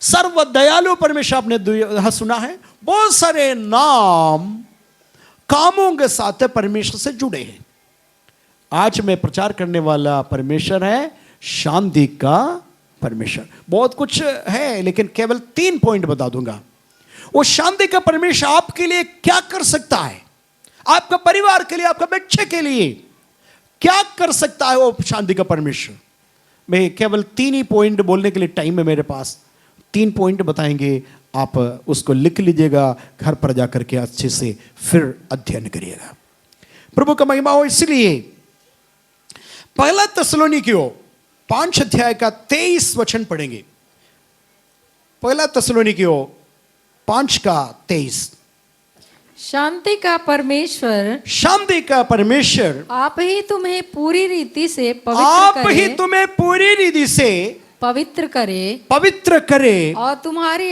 सर्व दयालु परमेश्वर आपने सुना है। बहुत सारे नाम कामों के साथ परमेश्वर से जुड़े हैं। आज मैं प्रचार करने वाला परमेश्वर है शांति का परमेश्वर। बहुत कुछ है लेकिन केवल 3 पॉइंट बता दूंगा। वो शांति का परमेश्वर आपके लिए क्या कर सकता है, आपका परिवार के लिए, आपका बच्चे के लिए क्या कर सकता है वो शांति का परमेश्वर। मैं केवल 3 ही पॉइंट बोलने के लिए टाइम है मेरे पास। 3 पॉइंट बताएंगे, आप उसको लिख लीजिएगा, घर पर जाकर के अच्छे से फिर अध्ययन करिएगा। प्रभु का महिमा हो। इसलिए पहला थिस्सलुनीकियों 5 अध्याय का 23 वचन पढ़ेंगे। पहला थिस्सलुनीकियों 5 का 23। शांति का परमेश्वर, शांति का परमेश्वर आप ही तुम्हें पूरी रीति से आप ही तुम्हें पूरी रीति से पवित्र करे और तुम्हारी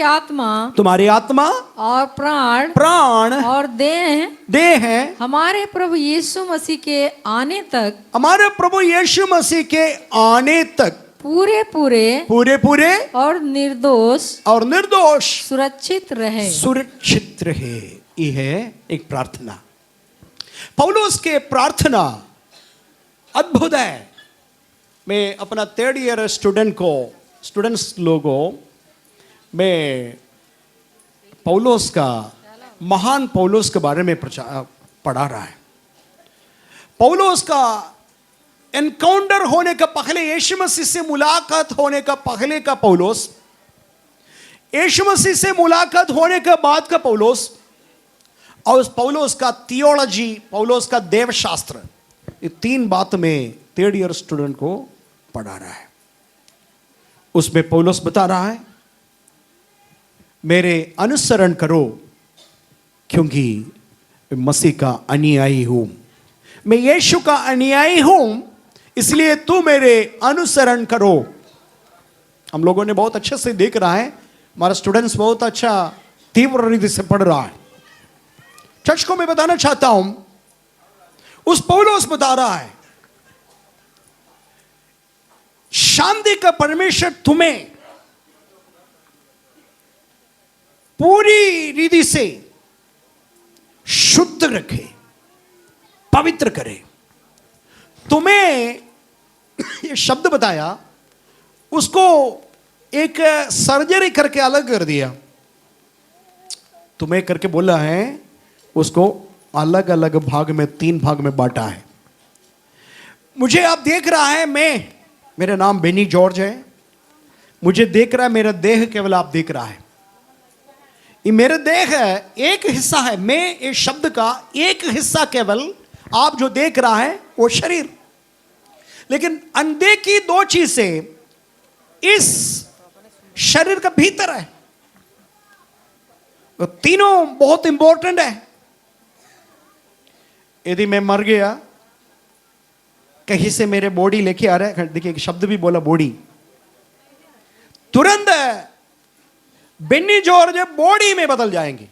आत्मा और प्राण और देह हमारे प्रभु यीशु मसीह के आने तक पूरे और निर्दोष सुरक्षित रहे। ये है एक प्रार्थना। पौलुस के प्रार्थना अद्भुत है। मैं अपना 3rd ईयर स्टूडेंट्स लोगों में महान पौलुस के बारे में पढ़ा रहा है। पौलुस का एनकाउंटर होने का पहले, यीशु मसीह से मुलाकात होने का पहले का पौलुस, यीशु मसीह से मुलाकात होने के बाद का पौलुस, और उस पौलुस का थियोलॉजी, पौलुस का देवशास्त्र, ये 3 बात में 3rd ईयर स्टूडेंट को पढ़ा रहा है। उसमें पौलुस बता रहा है, मेरे अनुसरण करो क्योंकि मसीह का अनुयायी हूं, मैं यीशु का अनुयायी हूं, इसलिए तू मेरे अनुसरण करो। हम लोगों ने बहुत अच्छे से देख रहा है, हमारा स्टूडेंट्स बहुत अच्छा तीव्र रीति से पढ़ रहा है। चर्च को मैं बताना चाहता हूं, उस पौलुस बता रहा है शांति का परमेश्वर तुम्हें पूरी रीति से शुद्ध रखे, पवित्र करे। तुम्हें ये शब्द बताया, उसको एक सर्जरी करके अलग कर दिया। तुम्हें करके बोला है, उसको अलग अलग भाग में 3 भाग में बांटा है। मुझे आप देख रहा है, मेरा नाम बेनी जॉर्ज है, मुझे देख रहा है, मेरा देह केवल आप देख रहा है। ये मेरा देह है, एक हिस्सा है। मैं इस शब्द का एक हिस्सा केवल आप जो देख रहा है वो शरीर, लेकिन अनदेखी 2 चीजें इस शरीर का भीतर है। वो तीनों बहुत इंपॉर्टेंट है। यदि मैं मर गया, कहीं से मेरे बॉडी लेके आ रहा है, देखिए शब्द भी बोला बॉडी, तुरंत बेनी जॉर्ज बॉडी में बदल जाएंगे।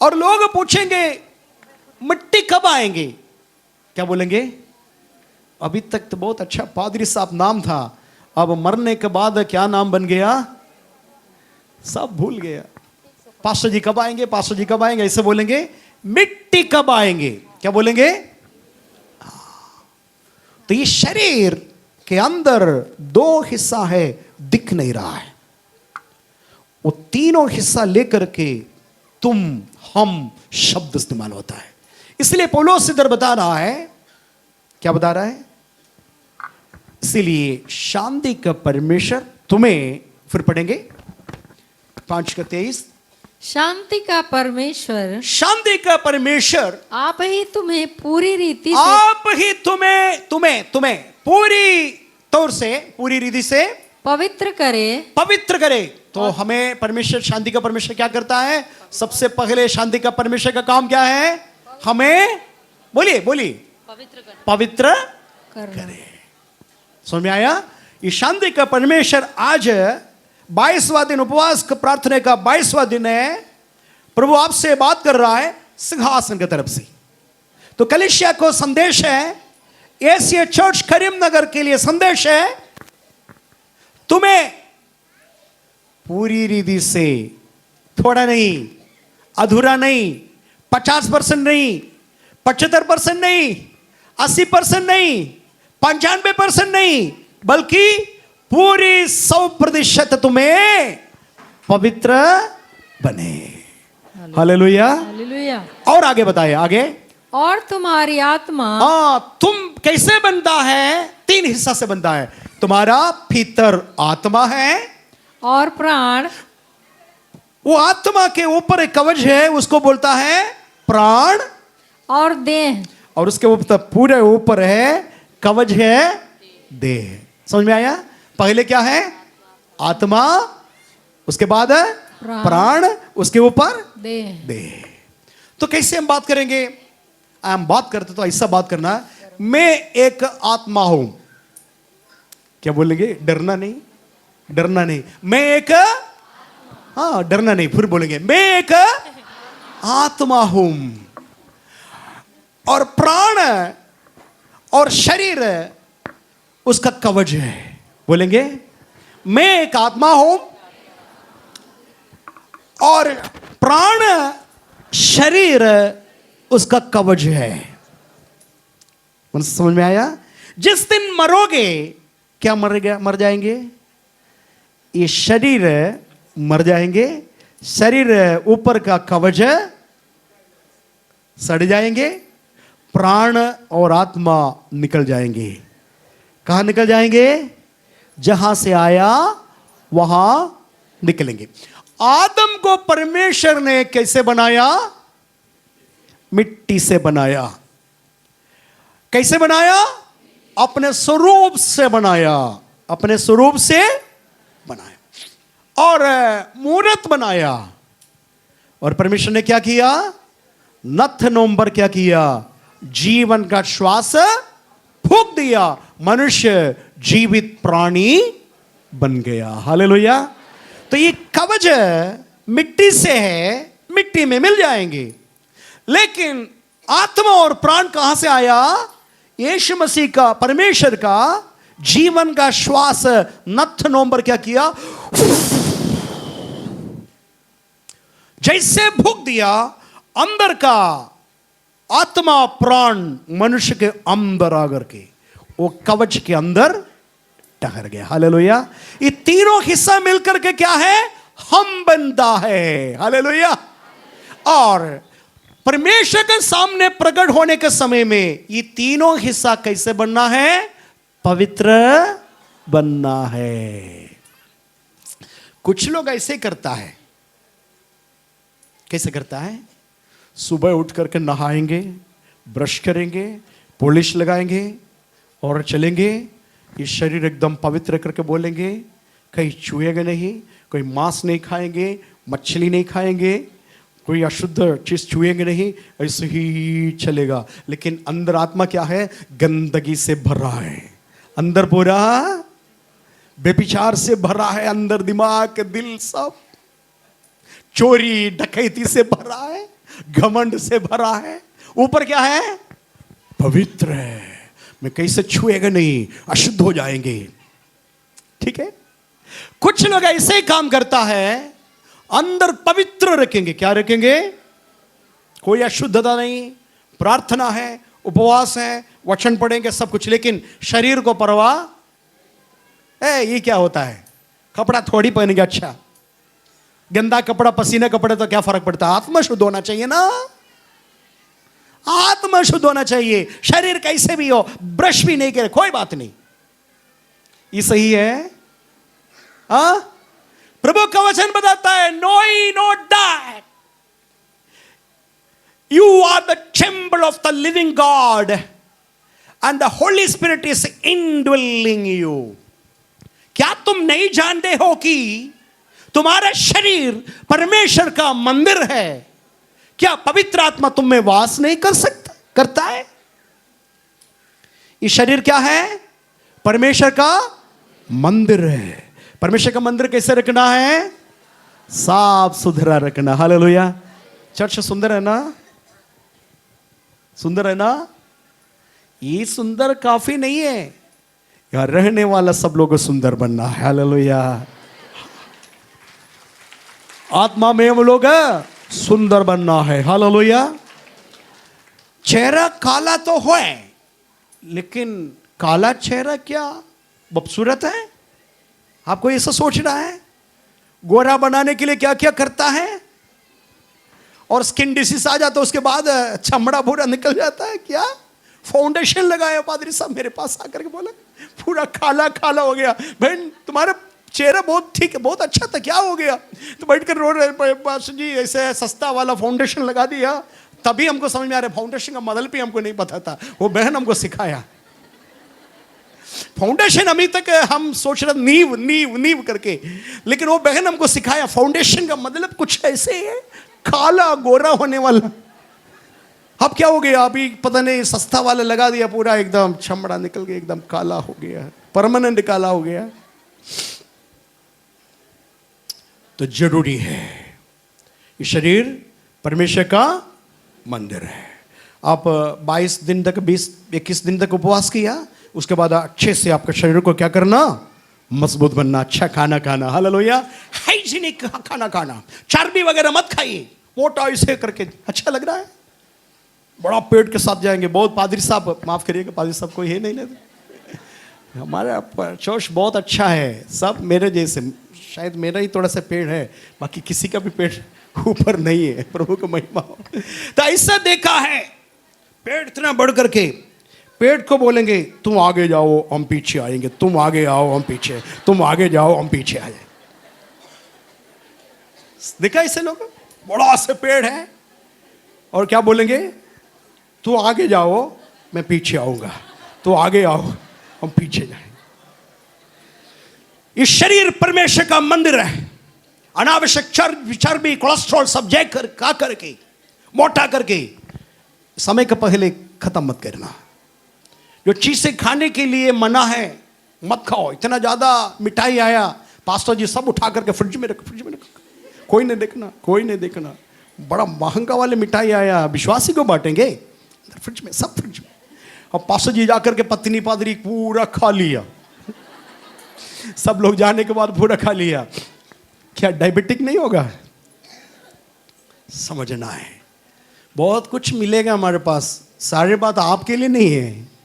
और लोग पूछेंगे मिट्टी कब आएंगे, क्या बोलेंगे? अभी तक तो बहुत अच्छा पादरी साहब नाम था, अब मरने के बाद क्या नाम बन गया, सब भूल गया। पास्टर जी कब आएंगे, पास्टर जी कब आएंगे, ऐसे बोलेंगे। मिट्टी कब आएंगे, क्या बोलेंगे? तो ये शरीर के अंदर 2 हिस्सा है, दिख नहीं रहा है। वो तीनों हिस्सा लेकर के तुम, हम शब्द इस्तेमाल होता है। इसलिए पौलुस इधर बता रहा है, क्या बता रहा है? इसलिए शांति का परमेश्वर तुम्हें, फिर पढ़ेंगे 5 का 23, शांति का परमेश्वर आप ही तुम्हें पूरी रीति से, आप ही तुम्हें पूरी तौर से, पूरी रीति से पवित्र करे। तो हमें परमेश्वर, शांति का परमेश्वर क्या करता है? सबसे पहले शांति का परमेश्वर का काम क्या है? हमें बोलिए पवित्र करे। समझ में आया? ये शांति का परमेश्वर आज 22वां दिन, उपवास प्रार्थना का 22वां दिन है। प्रभु आपसे बात कर रहा है सिंहासन की तरफ से। तो कलीसिया को संदेश है, एशिया चर्च करीमनगर के लिए संदेश है, तुम्हें पूरी रीति से, थोड़ा नहीं, अधूरा नहीं, 50% नहीं, 75% नहीं, 80% नहीं, 95% नहीं, बल्कि पूरी 100% तुम्हें पवित्र बने। हालेलुया। हालेलुया। और आगे बताए, आगे। और तुम्हारी आत्मा, तुम कैसे बनता है? 3 हिस्सा से बनता है। तुम्हारा भीतर आत्मा है, और प्राण, वो आत्मा के ऊपर एक कवच है, उसको बोलता है प्राण, और देह, और उसके ऊपर पूरे ऊपर है कवच है देह। समझ में आया? पहले क्या है? आत्मा, उसके बाद है प्राण, उसके ऊपर देह। तो कैसे हम बात करेंगे? हम बात करते तो ऐसा बात करना, मैं एक आत्मा हूं। क्या बोलेंगे? डरना नहीं, डरना नहीं। मैं एक, हाँ डरना नहीं, फिर बोलेंगे मैं एक आत्मा हूं, और प्राण और शरीर उसका कवच है। बोलेंगे मैं एक आत्मा हूं, और प्राण शरीर उसका कवच है। समझ में आया? जिस दिन मरोगे, क्या मरेगा? मर जाएंगे, ये शरीर मर जाएंगे, शरीर ऊपर का कवच सड़ जाएंगे, प्राण और आत्मा निकल जाएंगे। कहां निकल जाएंगे? जहां से आया वहां निकलेंगे। आदम को परमेश्वर ने कैसे बनाया? मिट्टी से बनाया। कैसे बनाया? अपने स्वरूप से बनाया, अपने स्वरूप से बनाया, और मूर्त बनाया। और परमेश्वर ने क्या किया? नथ नवंबर क्या किया? जीवन का श्वास फूंक दिया, मनुष्य जीवित प्राणी बन गया। हालेलुया। तो ये कवच मिट्टी से है, मिट्टी में मिल जाएंगे, लेकिन आत्मा और प्राण कहां से आया? यीशु मसीह का, परमेश्वर का जीवन का श्वास नथ नवंबर क्या किया? जैसे फूंक दिया, अंदर का आत्मा प्राण मनुष्य के अंदर आकर के वो कवच के अंदर ठहर गया। हालेलुया। ये तीनों हिस्सा मिलकर के क्या है? हम बनता है। हालेलुया। और परमेश्वर के सामने प्रकट होने के समय में ये तीनों हिस्सा कैसे बनना है? पवित्र बनना है। कुछ लोग ऐसे करता है। कैसे करता है? सुबह उठ करके नहाएंगे, ब्रश करेंगे, पॉलिश लगाएंगे और चलेंगे। ये शरीर एकदम पवित्र करके बोलेंगे, कहीं छुएंगे नहीं, कोई मांस नहीं खाएंगे, मछली नहीं खाएंगे, कोई अशुद्ध चीज छुएंगे नहीं, ऐसे ही चलेगा। लेकिन अंदर आत्मा क्या है? गंदगी से भरा है, अंदर पूरा बेविचार से भरा है, अंदर दिमाग दिल सब चोरी डकैती से भरा है, घमंड से भरा है। ऊपर क्या है? पवित्र है, मैं कैसे छुएगा नहीं, अशुद्ध हो जाएंगे। ठीक है। कुछ लोग ऐसे ही काम करता है, अंदर पवित्र रखेंगे। क्या रखेंगे? कोई अशुद्धता नहीं, प्रार्थना है, उपवास है, वचन पढ़ेंगे, सब कुछ, लेकिन शरीर को परवाह ये क्या होता है? कपड़ा थोड़ी पहनेंगे, अच्छा गंदा कपड़ा, पसीना कपड़े तो क्या फर्क पड़ता है? आत्मा शुद्ध होना चाहिए ना, आत्मा शुद्ध होना चाहिए। शरीर कैसे भी हो, ब्रश भी नहीं करे, कोई बात नहीं, ये सही है। प्रभु का वचन बताता है, know he know that you are the temple of the living God and the Holy Spirit is indwelling you. क्या तुम नहीं जानते हो कि तुम्हारा शरीर परमेश्वर का मंदिर है? क्या पवित्र आत्मा तुम में वास नहीं करता है? ये शरीर क्या है? परमेश्वर का मंदिर है। परमेश्वर का मंदिर कैसे रखना है? साफ सुथरा रखना। हालेलुया। चर्च सुंदर है ना? सुंदर है ना? ये सुंदर काफी नहीं है, यहाँ रहने वाला सब लोगों को सुंदर बनना है। हालेलुया। आत्मा में हम लोग सुंदर बनना है। हालेलुया। चेहरा काला तो है, लेकिन काला चेहरा क्या खूबसूरत है? आपको ऐसा सोचना है? गोरा बनाने के लिए क्या क्या करता है, और स्किन डिसीज आ जाता है, उसके बाद चमड़ा पूरा निकल जाता है। क्या फाउंडेशन लगाया पादरी साहब, मेरे पास आकर के बोला पूरा काला काला हो गया। बहन तुम्हारा चेहरा बहुत ठीक है, बहुत अच्छा था, क्या हो गया? तो बैठ कर रो रहे, पास जी ऐसे सस्ता वाला फाउंडेशन लगा दिया। तभी हमको समझ में आ रहा है फाउंडेशन का मतलब भी हमको नहीं पता था, वो बहन हमको सिखाया। फाउंडेशन अभी तक हम सोच रहे नींव नींव नींव करके, लेकिन वो बहन हमको सिखाया फाउंडेशन का मतलब कुछ ऐसे है, काला गोरा होने वाला। अब क्या हो गया? अभी पता नहीं सस्ता वाला लगा दिया, पूरा एकदम चमड़ा निकल गया, एकदम काला हो गया, परमानेंट काला हो गया। तो जरूरी है, ये शरीर परमेश्वर का मंदिर है। आप 22 दिन तक 20-21 दिन तक उपवास किया, उसके बाद अच्छे से आपका शरीर को क्या करना? मजबूत बनना, अच्छा खाना खाना। हालेलुया। हाइजीनिक खाना खाना, चर्बी वगैरह मत खाइए, मोटा ऐसे करके अच्छा लग रहा है, बड़ा पेट के साथ जाएंगे। बहुत पादरी साहब, माफ करिएगा पादरी साहब कोई है नहीं, हमारा चर्च बहुत अच्छा है, सब मेरे जैसे, शायद मेरा ही थोड़ा सा पेट है, बाकी किसी का भी पेट ऊपर नहीं है। प्रभु को महिमा हो। तो ऐसा देखा है, पेट इतना बढ़ करके पेट को बोलेंगे तुम आगे जाओ हम पीछे आएंगे, तुम आगे आओ हम पीछे, तुम आगे जाओ हम पीछे आ जाए। देखा ऐसे लोग, बड़ा से पेड़ है और क्या बोलेंगे? तू आगे जाओ मैं पीछे आऊंगा, तो आगे आओ हम पीछे जाएंगे। इस शरीर परमेश्वर का मंदिर है। अनावश्यक चर्बी कोलेस्ट्रॉल सब जय करके मोटा करके समय के पहले खत्म मत करना। जो चीजें खाने के लिए मना है मत खाओ। इतना ज्यादा मिठाई आया, पास्टर जी सब उठा करके फ्रिज में रखो, फ्रिज में रखो, कोई नहीं देखना, कोई नहीं देखना। बड़ा महंगा वाले मिठाई आया, विश्वासी को बांटेंगे, फ्रिज में, सब फ्रिज में। और पास्टर जी जाकर के पत्नी पादरी पूरा खा लिया, सब लोग जाने के बाद पूरा खा लिया। क्या डायबिटिक नहीं होगा? समझना है, बहुत कुछ मिलेगा हमारे पास, सारी बात आपके लिए नहीं है,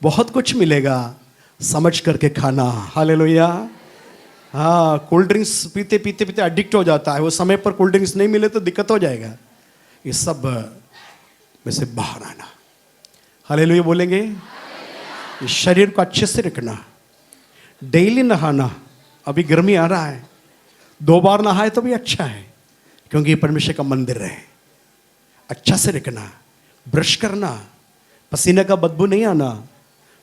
बहुत कुछ मिलेगा, समझ करके खाना। हालेलुया। हाँ, कोल्ड ड्रिंक्स पीते पीते पीते एडिक्ट हो जाता है, वो समय पर कोल्ड ड्रिंक्स नहीं मिले तो दिक्कत हो जाएगा। ये सब में से बाहर आना। हालेलुया बोलेंगे। इस शरीर को अच्छे से रखना, डेली नहाना। अभी गर्मी आ रहा है, 2 बार नहाए तो भी अच्छा है, क्योंकि ये परमेश्वर का मंदिर है। अच्छा से रखना, ब्रश करना, पसीने का बदबू नहीं आना।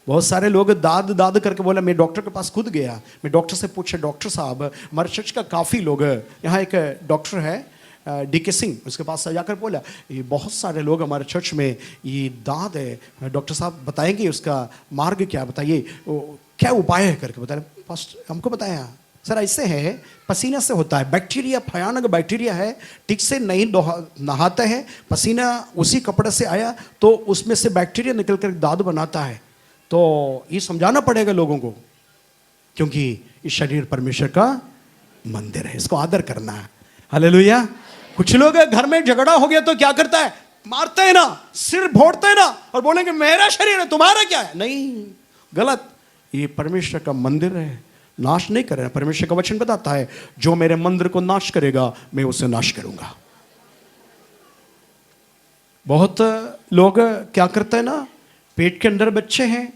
बहुत सारे लोग दाद दाद करके बोला, मैं डॉक्टर के पास खुद गया, मैं डॉक्टर से पूछा, डॉक्टर साहब हमारे चर्च का काफ़ी लोग, यहाँ एक डॉक्टर है DK सिंह, उसके पास जाकर बोला ये बहुत सारे लोग हमारे चर्च में ये दाद है, डॉक्टर साहब बताएंगे उसका मार्ग क्या, बताइए क्या उपाय है करके बताया। फर्स्ट हमको बताया, सर ऐसे है, पसीना से होता है, बैक्टीरिया भयानक बैक्टीरिया है, ठीक से नहीं नहाते हैं, पसीना उसी कपड़े से आया तो उसमें से बैक्टीरिया निकल कर दाद बनाता है। तो ये समझाना पड़ेगा लोगों को, क्योंकि इस शरीर परमेश्वर का मंदिर है, इसको आदर करना है। हालेलुया। कुछ लोग घर में झगड़ा हो गया तो क्या करता है, मारते हैं ना, सिर फोड़ते हैं ना, और बोलेंगे मेरा शरीर है तुम्हारा क्या है। नहीं, गलत, ये परमेश्वर का मंदिर है, नाश नहीं कर रहे हैं। परमेश्वर का वचन बताता है जो मेरे मंदिर को नाश करेगा मैं उसे नाश करूंगा। बहुत लोग क्या करते हैं ना, पेट के अंदर बच्चे हैं,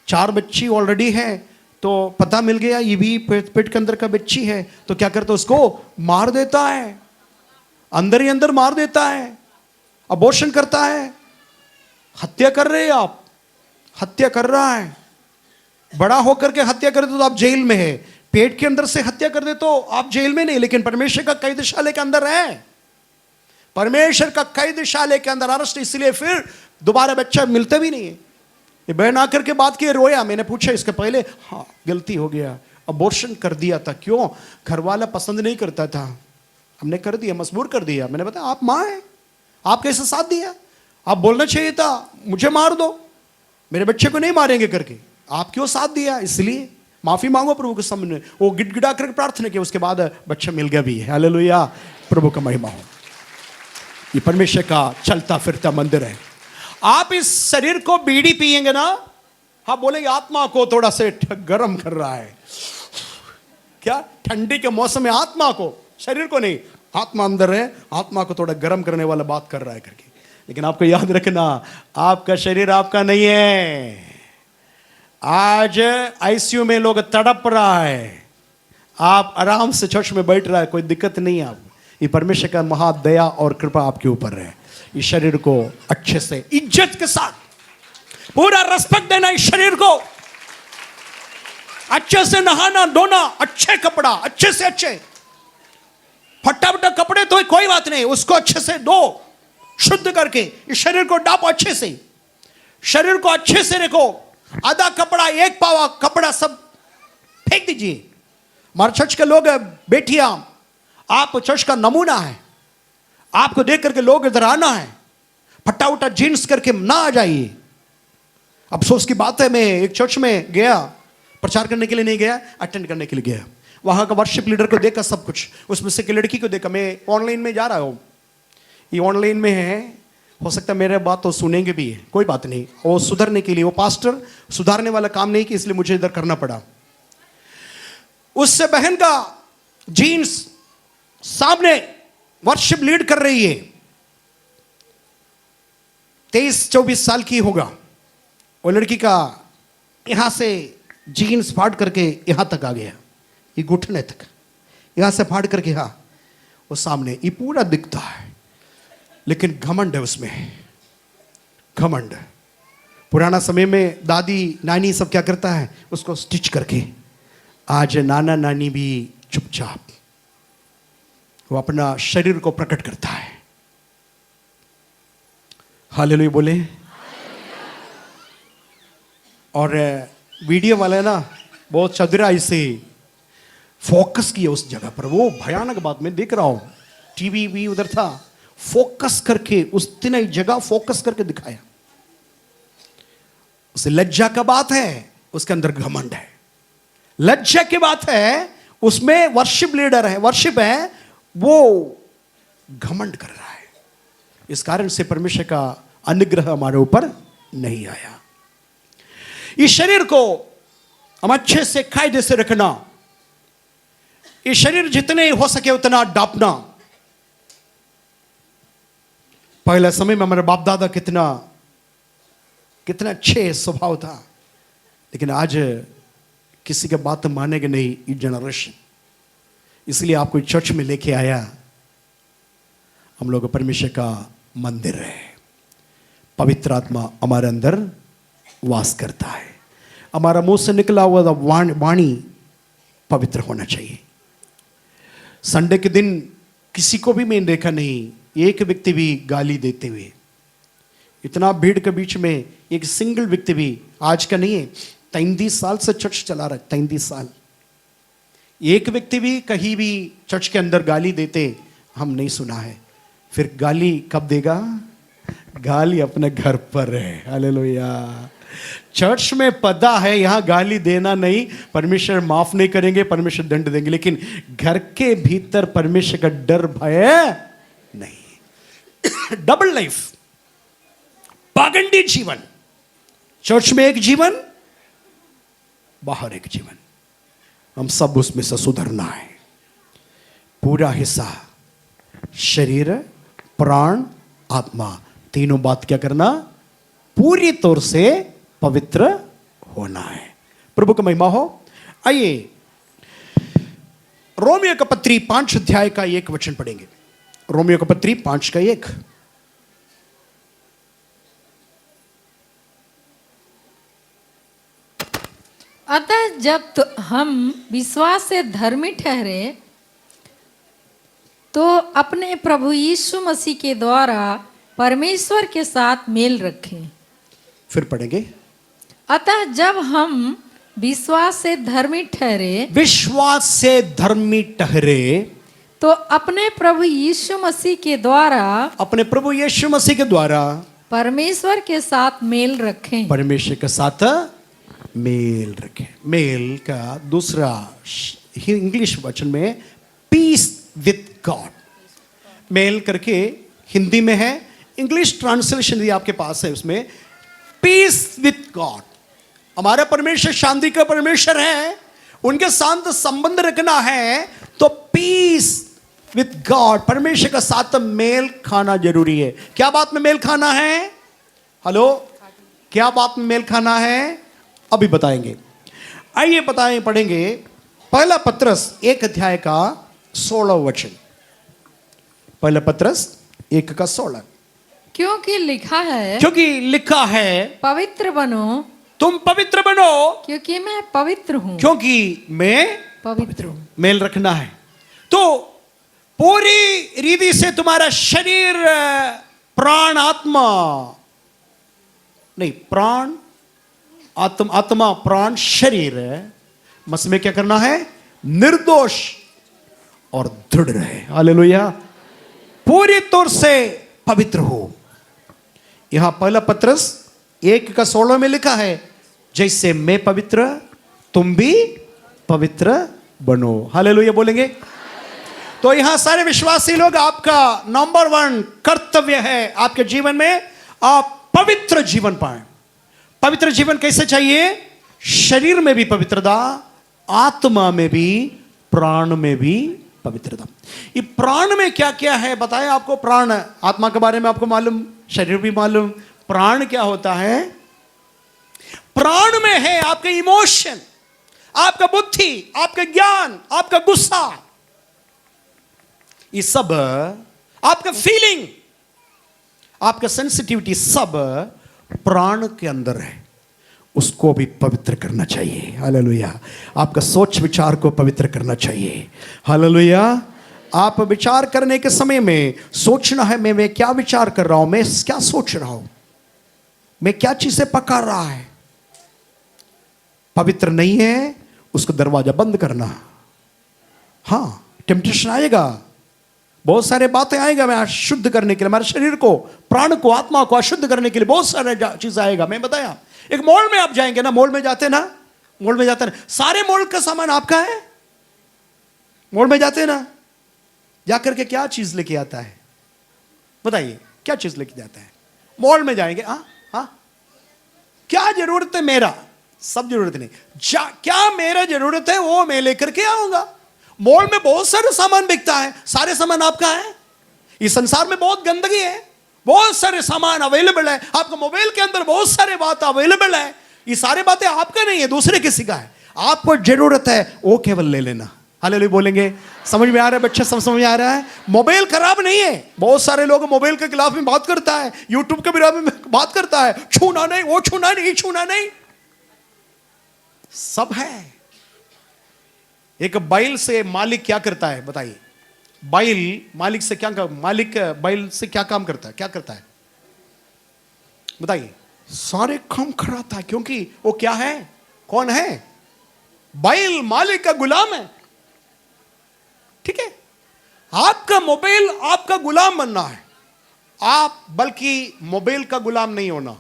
4 बच्ची ऑलरेडी है, तो पता मिल गया ये भी पेट के अंदर का बच्ची है, तो क्या करता है, उसको मार देता है, अंदर ही अंदर मार देता है, अबॉर्शन करता है। हत्या कर रहे हैं आप, हत्या कर रहा है, बड़ा होकर के हत्या कर दे तो आप जेल में है, पेट के अंदर से हत्या कर दे तो आप जेल में नहीं, लेकिन परमेश्वर का कैदशाले के अंदर है, परमेश्वर का कैदशाले के अंदर अरेस्ट, इसलिए फिर दोबारा बच्चा मिलता भी नहीं है। ये बहन आकर के बात की, रोया, मैंने पूछा इसके पहले, हाँ गलती हो गया, अबॉर्शन कर दिया था। क्यों? घर वाला पसंद नहीं करता था, हमने कर दिया, मजबूर कर दिया। मैंने बताया आप माँ हैं, आप कैसे साथ दिया, आप बोलना चाहिए था मुझे मार दो, मेरे बच्चे को नहीं मारेंगे करके, आप क्यों साथ दिया? इसलिए माफी मांगो प्रभु के सामने। वो गिड़गिड़ा करके प्रार्थना किया, उसके बाद बच्चा मिल गया भी है। हालेलुया, प्रभु का महिमा हो। ये परमेश्वर का चलता फिरता मंदिर है। आप इस शरीर को बीड़ी पिएंगे ना, हाँ बोलेंगे आत्मा को थोड़ा से गर्म कर रहा है। क्या? ठंडी के मौसम में आत्मा को, शरीर को नहीं, आत्मा अंदर है, आत्मा को थोड़ा गर्म करने वाला बात कर रहा है करके। लेकिन आपको याद रखना, आपका शरीर आपका नहीं है। आज आईसीयू में लोग तड़प रहा है, आप आराम से चर्च में बैठ रहा है, कोई दिक्कत नहीं है। आप ये परमेश्वर का महादया और कृपा आपके ऊपर है। इस शरीर को अच्छे से इज्जत के साथ पूरा रिस्पेक्ट देना, इस शरीर को अच्छे से नहाना धोना, अच्छे कपड़ा, अच्छे से अच्छे, फटा फटा कपड़े तो कोई बात नहीं, उसको अच्छे से धो शुद्ध करके इस शरीर को डापो अच्छे से, शरीर को अच्छे से रखो। आधा कपड़ा, एक पावा कपड़ा सब फेंक दीजिए। हमारे चर्च के लोग बेटियां, आप चर्च का नमूना है, आपको देख करके लोग इधर आना है। फटा उटा जीन्स करके ना आ जाइए। अफसोस की बात है, मैं एक चर्च में गया, प्रचार करने के लिए नहीं गया, अटेंड करने के लिए गया। वहां का वर्शिप लीडर को देखा सब कुछ, उसमें से एक लड़की को देखा। मैं ऑनलाइन में जा रहा हूं, ये ऑनलाइन में है, हो सकता है मेरे बात तो सुनेंगे भी है, कोई बात नहीं। वो सुधरने के लिए, वो पास्टर सुधारने वाला काम नहीं कि, इसलिए मुझे इधर करना पड़ा। उससे बहन का जीन्स सामने वर्शिप लीड कर रही है, 23-24 साल की होगा। वो लड़की का यहां से जीन्स फाड़ करके यहां तक आ गया, ये घुटने तक, यहां से फाड़ करके यहां, वो सामने ये पूरा दिखता है। लेकिन घमंड है उसमें, घमंड। पुराना समय में दादी नानी सब क्या करता है, उसको स्टिच करके। आज नाना नानी भी चुपचाप वो अपना शरीर को प्रकट करता है। हालेलुया बोले। और वीडियो वाला है ना, बहुत चतुराई से फोकस किया उस जगह पर। वो भयानक बात मैं देख रहा हूं, टीवी भी उधर था, फोकस करके उस तीन जगह फोकस करके दिखाया। उसे लज्जा का बात है, उसके अंदर घमंड है। लज्जा की बात है, उसमें वर्शिप लीडर है, वर्शिप है, वो घमंड कर रहा है। इस कारण से परमेश्वर का अनुग्रह हमारे ऊपर नहीं आया। इस शरीर को हम अच्छे से कायदे से रखना, इस शरीर जितने हो सके उतना डांपना। पहले समय में हमारे बाप दादा कितना अच्छे स्वभाव था, लेकिन आज किसी की बात मानेगा नहीं ये जनरेशन। इसलिए आपको चर्च में लेके आया। हम लोग परमेश्वर का मंदिर है, पवित्र आत्मा हमारे अंदर वास करता है। हमारा मुंह से निकला हुआ वाणी पवित्र होना चाहिए। संडे के दिन किसी को भी मैंने देखा नहीं, एक व्यक्ति भी गाली देते हुए। इतना भीड़ के बीच में एक सिंगल व्यक्ति भी, आज का नहीं है, 33 साल से चर्च चला रहा है, 33 साल, एक व्यक्ति भी कहीं भी चर्च के अंदर गाली देते हम नहीं सुना है। फिर गाली कब देगा? गाली अपने घर पर है। हालेलुया। चर्च में पदा है, यहां गाली देना नहीं, परमेश्वर माफ नहीं करेंगे, परमेश्वर दंड देंगे। लेकिन घर के भीतर परमेश्वर का डर भय नहीं। डबल लाइफ, पागंडी जीवन, चर्च में एक जीवन, बाहर एक जीवन। हम सब उसमें से सुधरना है। पूरा हिस्सा शरीर, प्राण, आत्मा, तीनों बात क्या करना? पूरी तौर से पवित्र होना है। प्रभु का महिमा हो। आइए रोमियो का पत्री 5 अध्याय का 1 वचन पढ़ेंगे। रोमियो का पत्री 5 का 1। अतः जब हम विश्वास से धर्मी ठहरे तो अपने प्रभु यीशु मसीह के द्वारा परमेश्वर के साथ मेल रखें। फिर पढ़ेंगे। अतः जब हम विश्वास से धर्मी ठहरे, विश्वास से धर्मी ठहरे तो अपने प्रभु यीशु मसीह के द्वारा, अपने प्रभु यीशु मसीह के द्वारा परमेश्वर के साथ मेल रखें। परमेश्वर के साथ मेल रखें। मेल का दूसरा इंग्लिश वचन में पीस विथ गॉड। मेल करके हिंदी में है, इंग्लिश ट्रांसलेशन यदि आपके पास है उसमें पीस विथ गॉड। हमारा परमेश्वर शांति का परमेश्वर है, उनके साथ संबंध रखना है तो पीस विथ गॉड, परमेश्वर के साथ मेल खाना जरूरी है। क्या बात में मेल खाना है? हेलो, क्या बात में मेल खाना है? अभी बताएंगे। आइए पढ़ेंगे पहला पत्रस 1 अध्याय का 16 वचन। पहला पत्रस 1 का 16। क्योंकि लिखा है पवित्र बनो, तुम पवित्र बनो क्योंकि मैं पवित्र हूं। क्योंकि मैं पवित्र हूं। मेल रखना है तो पूरी रीति से तुम्हारा शरीर, प्राण, आत्मा नहीं, प्राण, आत्मा, प्राण, शरीर मस में क्या करना है? निर्दोष और दृढ़ रहे। हालेलुया। पूरी तौर से पवित्र हो। यहां पहला पत्रस 1 का 16 में लिखा है जैसे मैं पवित्र तुम भी पवित्र बनो। हालेलुया बोलेंगे। तो यहां सारे विश्वासी लोग, आपका नंबर 1 कर्तव्य है आपके जीवन में, आप पवित्र जीवन पाएं। पवित्र जीवन कैसे चाहिए? शरीर में भी पवित्रता, आत्मा में भी, प्राण में भी पवित्रता। ये प्राण में क्या क्या है बताएं आपको। प्राण, आत्मा के बारे में आपको मालूम, शरीर भी मालूम। प्राण क्या होता है? प्राण में है आपके इमोशन, आपका बुद्धि, आपका ज्ञान, आपका गुस्सा, ये सब आपका फीलिंग, आपका सेंसिटिविटी, सब प्राण के अंदर है। उसको भी पवित्र करना चाहिए। हालेलुया। आपका सोच विचार को पवित्र करना चाहिए। हालेलुया। आप विचार करने के समय में सोचना है मैं क्या विचार कर रहा हूं, मैं क्या सोच रहा हूं, मैं क्या चीजें पका रहा है। पवित्र नहीं है उसको दरवाजा बंद करना। हां, टेम्पटेशन आएगा, बहुत सारे बातें आएगा मैं शुद्ध करने के लिए, हमारे शरीर को, प्राण को, आत्मा को अशुद्ध करने के लिए बहुत सारे चीज आएगा। मैं बताया, एक मॉल में आप जाएंगे ना, मॉल में जाते ना, मॉल में जाते ना, सारे मॉल का सामान आपका है। मॉल में जाते ना, जाकर के क्या चीज लेके आता है बताइए, क्या चीज लेके जाता है? मॉल में जाएंगे, हाँ हाँ, क्या जरूरत है मेरा? सब जरूरत नहीं, क्या मेरा जरूरत है वो मैं लेकर के आऊंगा। मॉल में बहुत सारे सामान बिकता है, सारे सामान आपका है? इस संसार में बहुत गंदगी है, बहुत सारे सामान अवेलेबल है, आपका मोबाइल के अंदर बहुत सारे बात अवेलेबल है, ये सारे बातें आपका नहीं है, दूसरे किसी का है। आपको जरूरत है वो केवल ले लेना। हालेलुया बोलेंगे। समझ में आ रहा है बच्चा? सब समझ में आ रहा है? मोबाइल खराब नहीं है। बहुत सारे लोग मोबाइल के खिलाफ में बात करता है, यूट्यूब के खिलाफ में बात करता है, छूना नहीं, वो छूना नहीं, छूना नहीं, सब है। एक बैल से मालिक क्या करता है बताइए? बैल मालिक से क्या, मालिक बैल से क्या काम करता है? क्या करता है बताइए? सारे काम कराता है, क्योंकि वो क्या है? कौन है? बैल मालिक का गुलाम है। ठीक है, आपका मोबाइल आपका गुलाम बनना है, आप बल्कि मोबाइल का गुलाम नहीं होना।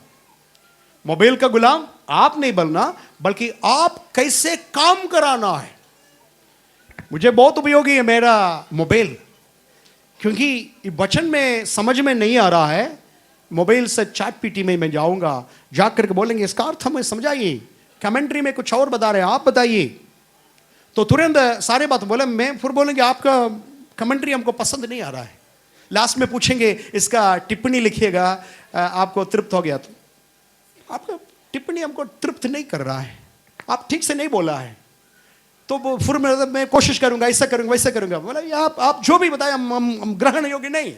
मोबाइल का गुलाम आप नहीं बनना, बल्कि आप कैसे काम कराना है। मुझे बहुत उपयोगी है मेरा मोबाइल, क्योंकि वचन में समझ में नहीं आ रहा है। मोबाइल से चैट पीटी में मैं जाऊंगा, जाकर के बोलेंगे इसका अर्थ हमें समझाइए, कमेंट्री में कुछ और बता रहे हैं, आप बताइए, तो तुरंत सारे बात बोले, मैं फिर बोलेंगे आपका कमेंट्री हमको पसंद नहीं आ रहा है। लास्ट में पूछेंगे इसका टिप्पणी लिखिएगा, आपको तृप्त हो गया? तो आपका टिप्पणी हमको तृप्त नहीं कर रहा है, आप ठीक से नहीं बोला है, तो फिर मैं कोशिश करूंगा, ऐसा करूंगा, वैसा करूंगा। बोला आप जो भी बताए हम ग्रहण योग्य नहीं,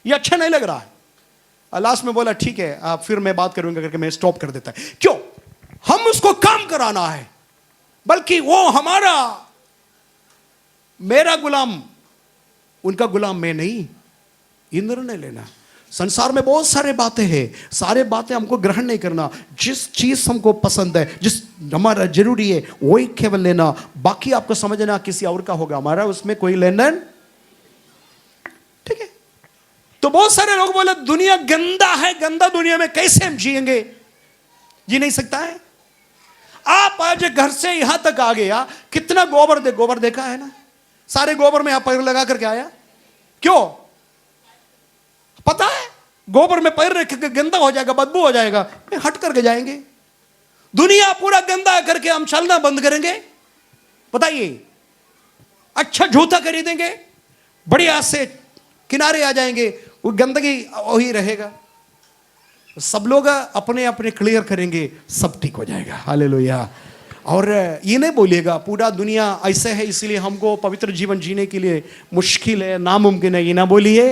ये अच्छा नहीं लग रहा है। लास्ट में बोला ठीक है, आप फिर मैं बात करूंगा करके मैं स्टॉप कर देता है। क्यों? हम उसको काम कराना है, बल्कि वो हमारा, मेरा गुलाम, उनका गुलाम मैं नहीं। ये निर्णय लेना। संसार में बहुत सारे बातें हैं, सारे बातें हमको ग्रहण नहीं करना। जिस चीज हमको पसंद है, जिस हमारा जरूरी है, वही केवल लेना, बाकी आपको समझना किसी और का होगा, हमारा उसमें कोई लेन देन। ठीक है, तो बहुत सारे लोग बोले दुनिया गंदा है, गंदा दुनिया में कैसे हम जिएंगे? जी नहीं सकता है। आप आज घर से यहां तक आ गया, कितना गोबर देखा है ना, सारे गोबर में आप पैर लगा करके आया, क्यों? पता है गोबर में पैर रख के गंदा हो जाएगा, बदबू हो जाएगा, हट करके जाएंगे। दुनिया पूरा गंदा करके हम चलना बंद करेंगे? बताइए, अच्छा जूता खरीदेंगे, बढ़िया से किनारे आ जाएंगे, वो गंदगी वही रहेगा। सब लोग अपने अपने क्लियर करेंगे, सब ठीक हो जाएगा। हालेलुया। और ये नहीं बोलिएगा पूरा दुनिया ऐसे है इसलिए हमको पवित्र जीवन जीने के लिए मुश्किल है, नामुमकिन है, ये ना बोलिए।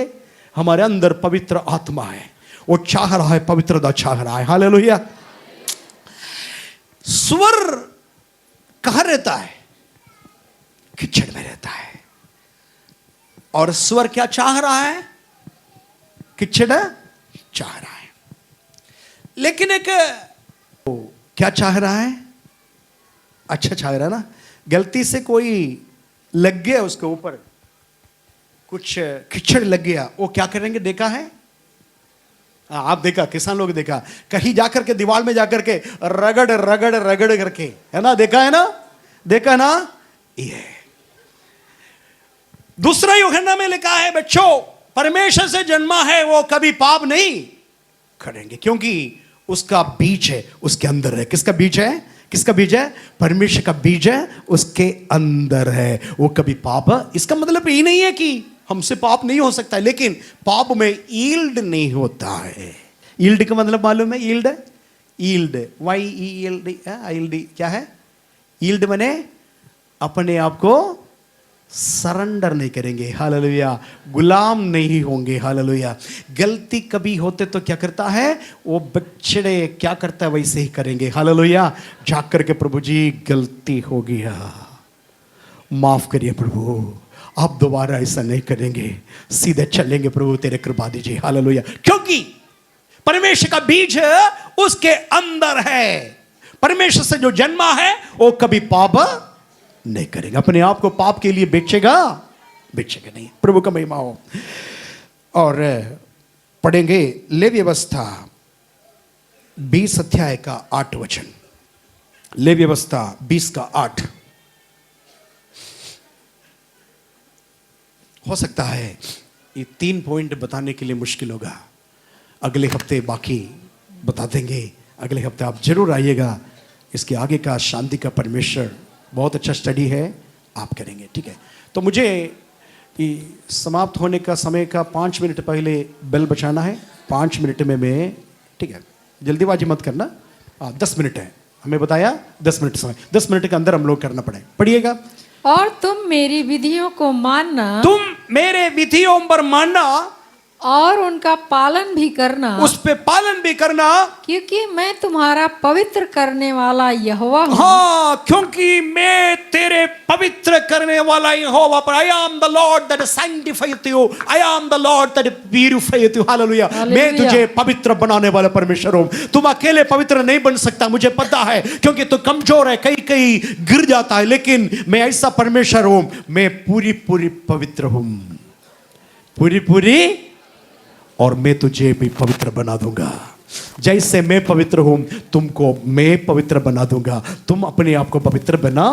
हमारे अंदर पवित्र आत्मा है, वो चाह रहा है, पवित्रता चाह रहा है। हालेलुया। सुअर कहां रहता है? कीचड़ में रहता है। और सुअर क्या चाह रहा है? कीचड़ चाह रहा है। लेकिन एक क्या चाह रहा है? अच्छा चाह रहा है ना। गलती से कोई लग गया उसके ऊपर, कुछ कीचड़ लग गया, वो क्या करेंगे? देखा है आप? देखा, किसान लोग देखा, कहीं जाकर के दीवार में जाकर के रगड़ रगड़ रगड़ करके, है ना, देखा है ना, देखा ना। ये दूसरा यूहन्ना में लिखा है, बच्चों परमेश्वर से जन्मा है वो कभी पाप नहीं करेंगे, क्योंकि उसका बीज है उसके अंदर है। किसका बीज है? किसका बीज है? परमेश्वर का बीज है, उसके अंदर है, वो कभी पाप। इसका मतलब ये नहीं है कि हमसे पाप नहीं हो सकता है, लेकिन पाप में यील्ड नहीं होता है। यील्ड का मतलब मालूम है? यील्ड, यील्ड, YELD क्या है? यील्ड माने अपने आप को सरेंडर नहीं करेंगे। हालेलुया। गुलाम नहीं होंगे। हालेलुया। गलती कभी होते तो क्या करता है? वो बच्चे क्या करता है वैसे ही करेंगे। हालेलुया। जाकर के प्रभु जी गलती हो गया, माफ करिए प्रभु, आप दोबारा ऐसा नहीं करेंगे, सीधे चलेंगे प्रभु, तेरे कृपा दीजिए। हालेलुया। क्योंकि परमेश्वर का बीज उसके अंदर है। परमेश्वर से जो जन्मा है वो कभी पाप नहीं करेगा, अपने आप को पाप के लिए बेचेगा नहीं। प्रभु का महिमा हो। और पढ़ेंगे लेवी व्यवस्था 20 अध्याय का 8 वचन। लेवी व्यवस्था 20 का 8। हो सकता है ये 3 पॉइंट बताने के लिए मुश्किल होगा, अगले हफ्ते बाकी बता देंगे। अगले हफ्ते आप जरूर आइएगा। इसके आगे का शांति का परमेश्वर बहुत अच्छा स्टडी है, आप करेंगे, ठीक है। तो मुझे समाप्त होने का समय का 5 मिनट पहले बेल बचाना है। 5 मिनट में मैं, ठीक है, जल्दीबाजी मत करना। 10 मिनट है, हमें बताया 10 मिनट समय, 10 मिनट के अंदर हम लोग करना पड़े। पढ़िएगा। और तुम मेरी विधियों को मानना, तुम मेरे विधियों पर मानना और उनका पालन भी करना, उस पे पालन भी करना, क्योंकि मैं तुम्हारा पवित्र करने वाला यहोवा हूँ। हाँ, क्योंकि मैं तेरे पवित्र करने वाला यहोवा पर, I am the Lord that sanctifieth you, I am the Lord that purifieth you. Hallelujah. मैं तुझे पवित्र बनाने वाला परमेश्वर हूँ। तुम अकेले पवित्र नहीं बन सकता, मुझे पता है, क्योंकि तू कमजोर है, कहीं कहीं गिर जाता है, लेकिन मैं ऐसा परमेश्वर हूँ, मैं पूरी पूरी पवित्र हूँ, पूरी पूरी, और मैं तुझे भी पवित्र बना दूंगा। जैसे मैं पवित्र हूं तुमको मैं पवित्र बना दूंगा। तुम अपने आप को पवित्र बना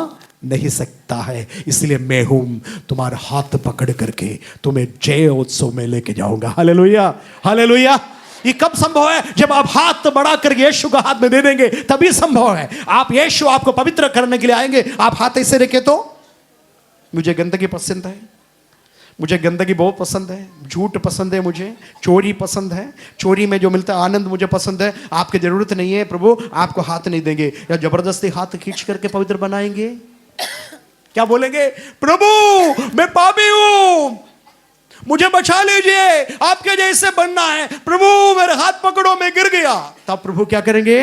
नहीं सकता है, इसलिए मैं हूं, तुम्हारा हाथ पकड़ करके तुम्हें जय उत्सव में लेके जाऊंगा। हालेलुया। हालेलुया। ये कब संभव है? जब आप हाथ बढ़ा करके यीशु का हाथ में दे देंगे, तभी संभव है। आप यीशु आपको पवित्र करने के लिए आएंगे, आप हाथ ऐसे रखे तो। मुझे गंदगी पसंद है, मुझे गंदगी बहुत पसंद है, झूठ पसंद है, मुझे चोरी पसंद है, चोरी में जो मिलता है आनंद मुझे पसंद है। आपकी जरूरत नहीं है, प्रभु आपको हाथ नहीं देंगे, या जबरदस्ती हाथ खींच करके पवित्र बनाएंगे। क्या बोलेंगे? प्रभु मैं पापी हूं, मुझे बचा लीजिए, आपके जैसे बनना है, प्रभु मेरे हाथ पकड़ो, मैं गिर गया। तब प्रभु क्या करेंगे?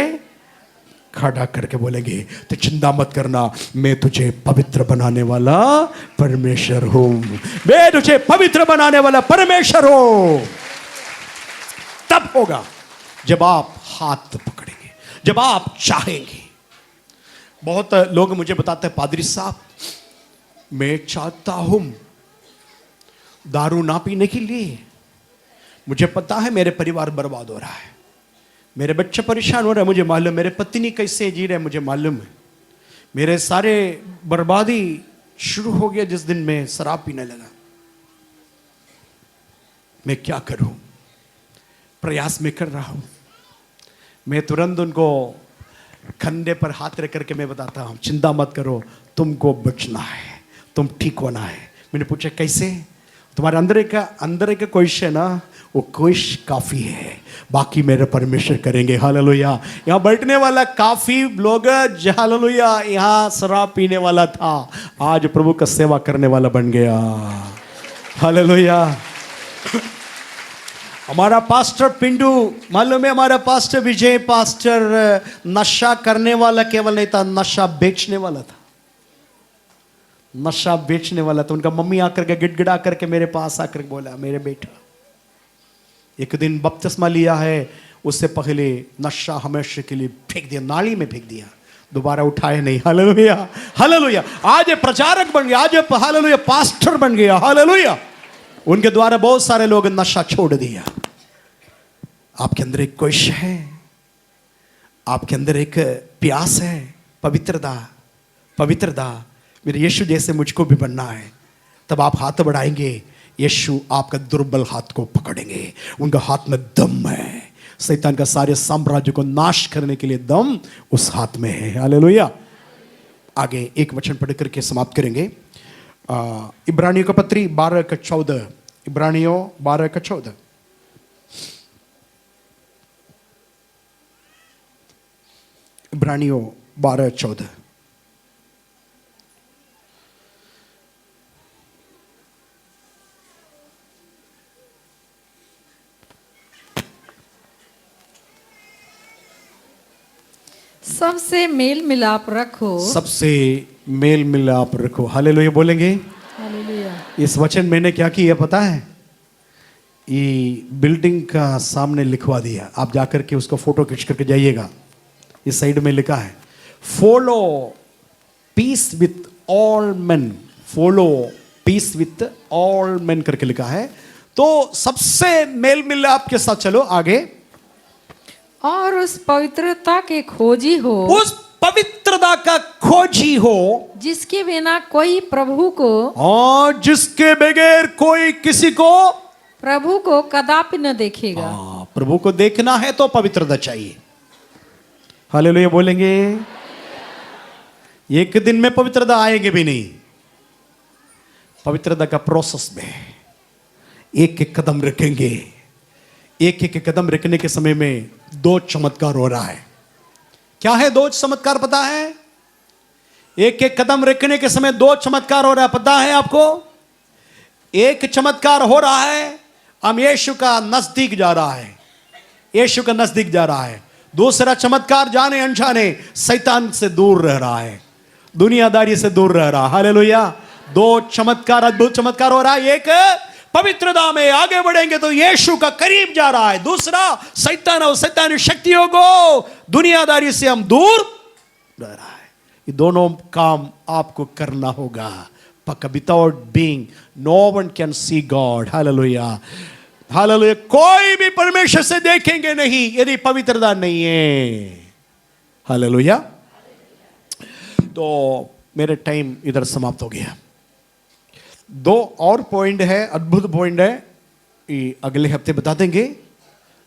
खड़ा करके बोलेंगे, तो चिंता मत करना, मैं तुझे पवित्र बनाने वाला परमेश्वर हूं, मैं तुझे पवित्र बनाने वाला परमेश्वर हूं। तब होगा जब आप हाथ पकड़ेंगे, जब आप चाहेंगे। बहुत लोग मुझे बताते हैं, पादरी साहब मैं चाहता हूं दारू ना पीने के लिए, मुझे पता है मेरे परिवार बर्बाद हो रहा है, मेरे बच्चे परेशान हो रहे हैं, मुझे मालूम, मेरे पत्नी कैसे जी रहे हैं मुझे मालूम है, मेरे सारे बर्बादी शुरू हो गया जिस दिन मैं शराब पीने लगा। मैं क्या करूं? प्रयास में कर रहा हूं। मैं तुरंत उनको कंधे पर हाथ रख करके मैं बताता हूं, चिंता मत करो, तुमको बचना है, तुम ठीक होना है। मैंने पूछा कैसे? तुम्हारे अंदर का कोशिश है ना, वो कोशिश काफी है, बाकी मेरे परमेश्वर करेंगे। हालेलुया। यहाँ बैठने वाला काफी लोग, हालेलुया, यहाँ शराब पीने वाला था, आज प्रभु का सेवा करने वाला बन गया। हालेलुया। हमारा पास्टर पिंडू, मालूम है, हमारा पास्टर विजय पास्टर नशा करने वाला केवल नहीं था, नशा बेचने वाला था, नशा बेचने वाला था। उनका मम्मी आकर के गिड़गिड़ा करके मेरे पास आकर बोला, मेरे बेटा एक दिन बपतिस्मा लिया है, उससे पहले नशा हमेशा के लिए फेंक दिया, नाली में फेंक दिया, दोबारा उठाया नहीं। Hallelujah, hallelujah. आज ये प्रचारक बन गया, आज ये हालेलुया पास्टर बन गया। हालेलुया। उनके द्वारा बहुत सारे लोग नशा छोड़ दिया। आपके अंदर एक कोशिश है, आपके अंदर एक प्यास है, पवित्रता, पवित्रता, मेरे यीशु जैसे मुझको भी बनना है, तब आप हाथ बढ़ाएंगे, यीशु आपका दुर्बल हाथ को पकड़ेंगे। उनका हाथ में दम है, शैतान का सारे साम्राज्य को नाश करने के लिए दम उस हाथ में है। हालेलुया। आगे एक वचन पढ़ करके समाप्त करेंगे। इब्रानियों का पत्री 12:14, इब्रानियों 12:14। इब्रानियों 12:14। सबसे मेल मिलाप रखो, सबसे मेल मिलाप रखो। हालेलुया बोलेंगे। हालेलुया। इस वचन मैंने क्या किया पता है? ये बिल्डिंग का सामने लिखवा दिया, आप जाकर के उसको फोटो खींच करके जाइएगा। इस साइड में लिखा है, follow peace with all men, follow peace with all men करके लिखा है। तो सबसे मेल मिलाप के साथ चलो आगे। और उस पवित्रता के खोजी हो, उस पवित्रता का खोजी हो, जिसके बिना कोई प्रभु को, और जिसके बगैर कोई किसी को प्रभु को कदापि न देखेगा। प्रभु को देखना है तो पवित्रता चाहिए। हालेलुया बोलेंगे। एक दिन में पवित्रता आएगी भी नहीं, पवित्रता का प्रोसेस में एक एक कदम रखेंगे। एक एक कदम रखने के समय में 2 चमत्कार हो रहा है। क्या है 2 चमत्कार पता है? एक एक कदम रखने के समय 2 चमत्कार हो रहा है, पता है आपको? एक चमत्कार हो रहा है, हम यीशु का नजदीक जा रहा है, यीशु का नजदीक जा रहा है। दूसरा चमत्कार जाने अनजाने शैतान से दूर रह रहा है, दुनियादारी से दूर रह रहा है। हालेलुया। 2 चमत्कार, अद्भुत चमत्कार हो रहा है। एक पवित्रता में आगे बढ़ेंगे तो यीशु का करीब जा रहा है, दूसरा शैतान और शैतानी शक्तियों को, दुनियादारी से हम दूर रह रहा है। ये दोनों काम आपको करना होगा पक्का। Without being no one can see God. Hallelujah, hallelujah. कोई भी परमेश्वर से देखेंगे नहीं यदि पवित्रता नहीं है। हालेलुया। तो मेरे टाइम इधर समाप्त हो गया। 2 और पॉइंट है, अद्भुत पॉइंट है, ये अगले हफ्ते बता देंगे।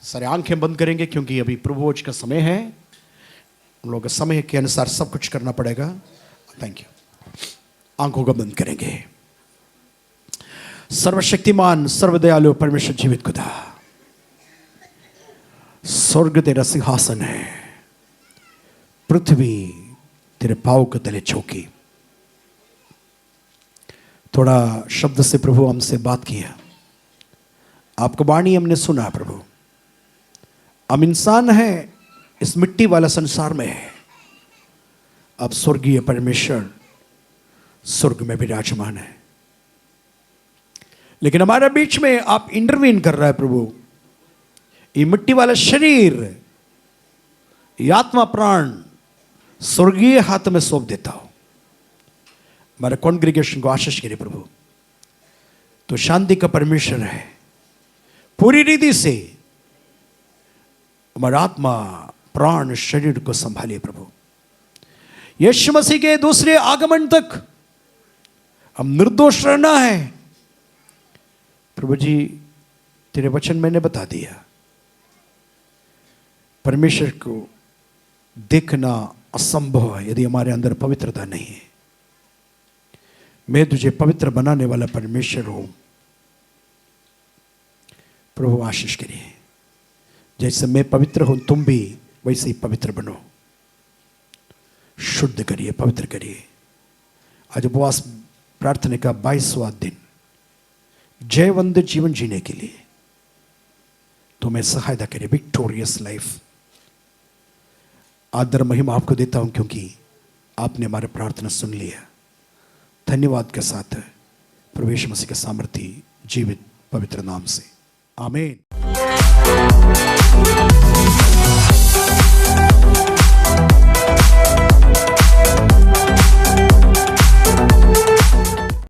सारे आंखें बंद करेंगे क्योंकि अभी प्रभुभोज का समय है, हम लोग समय के अनुसार सब कुछ करना पड़ेगा। Thank you. आंखों को बंद करेंगे। सर्वशक्तिमान सर्वदयालु परमेश्वर जीवित खुदा, स्वर्ग तेरा सिंहासन है, पृथ्वी तेरे पांव के तले झुकी। थोड़ा शब्द से प्रभु हमसे बात किया, आपका वाणी हमने सुना। प्रभु हम इंसान हैं, इस मिट्टी वाला संसार में है, अब स्वर्गीय परमेश्वर स्वर्ग में विराजमान है, लेकिन हमारे बीच में आप इंटरवीन कर रहा है। प्रभु ये मिट्टी वाला शरीर, ये आत्मा प्राण स्वर्गीय हाथ में सौंप देता हूं। हमारे कॉन्ग्रीगेशन को आशीष करिए प्रभु। तो शांति का परमेश्वर है, पूरी रीति से हमारा आत्मा प्राण शरीर को संभालिए प्रभु। यीशु मसीह के दूसरे आगमन तक हम निर्दोष रहना है प्रभु जी। तेरे वचन मैंने बता दिया, परमेश्वर को देखना असंभव है यदि हमारे अंदर पवित्रता नहीं है। मैं तुझे पवित्र बनाने वाला परमेश्वर हूं प्रभु। आशीष करिए, जैसे मैं पवित्र हूं तुम भी वैसे ही पवित्र बनो। शुद्ध करिए, पवित्र करिए। आज उपवास प्रार्थना का 22वां दिन, जयवंत जीवन जीने के लिए तुम्हें सहायता करिए। Victorious life. आदर महिमा आपको देता हूं क्योंकि आपने हमारे प्रार्थना सुन लिया। धन्यवाद के साथ प्रभु यीशु मसीह के सामर्थी जीवित पवित्र नाम से आमीन।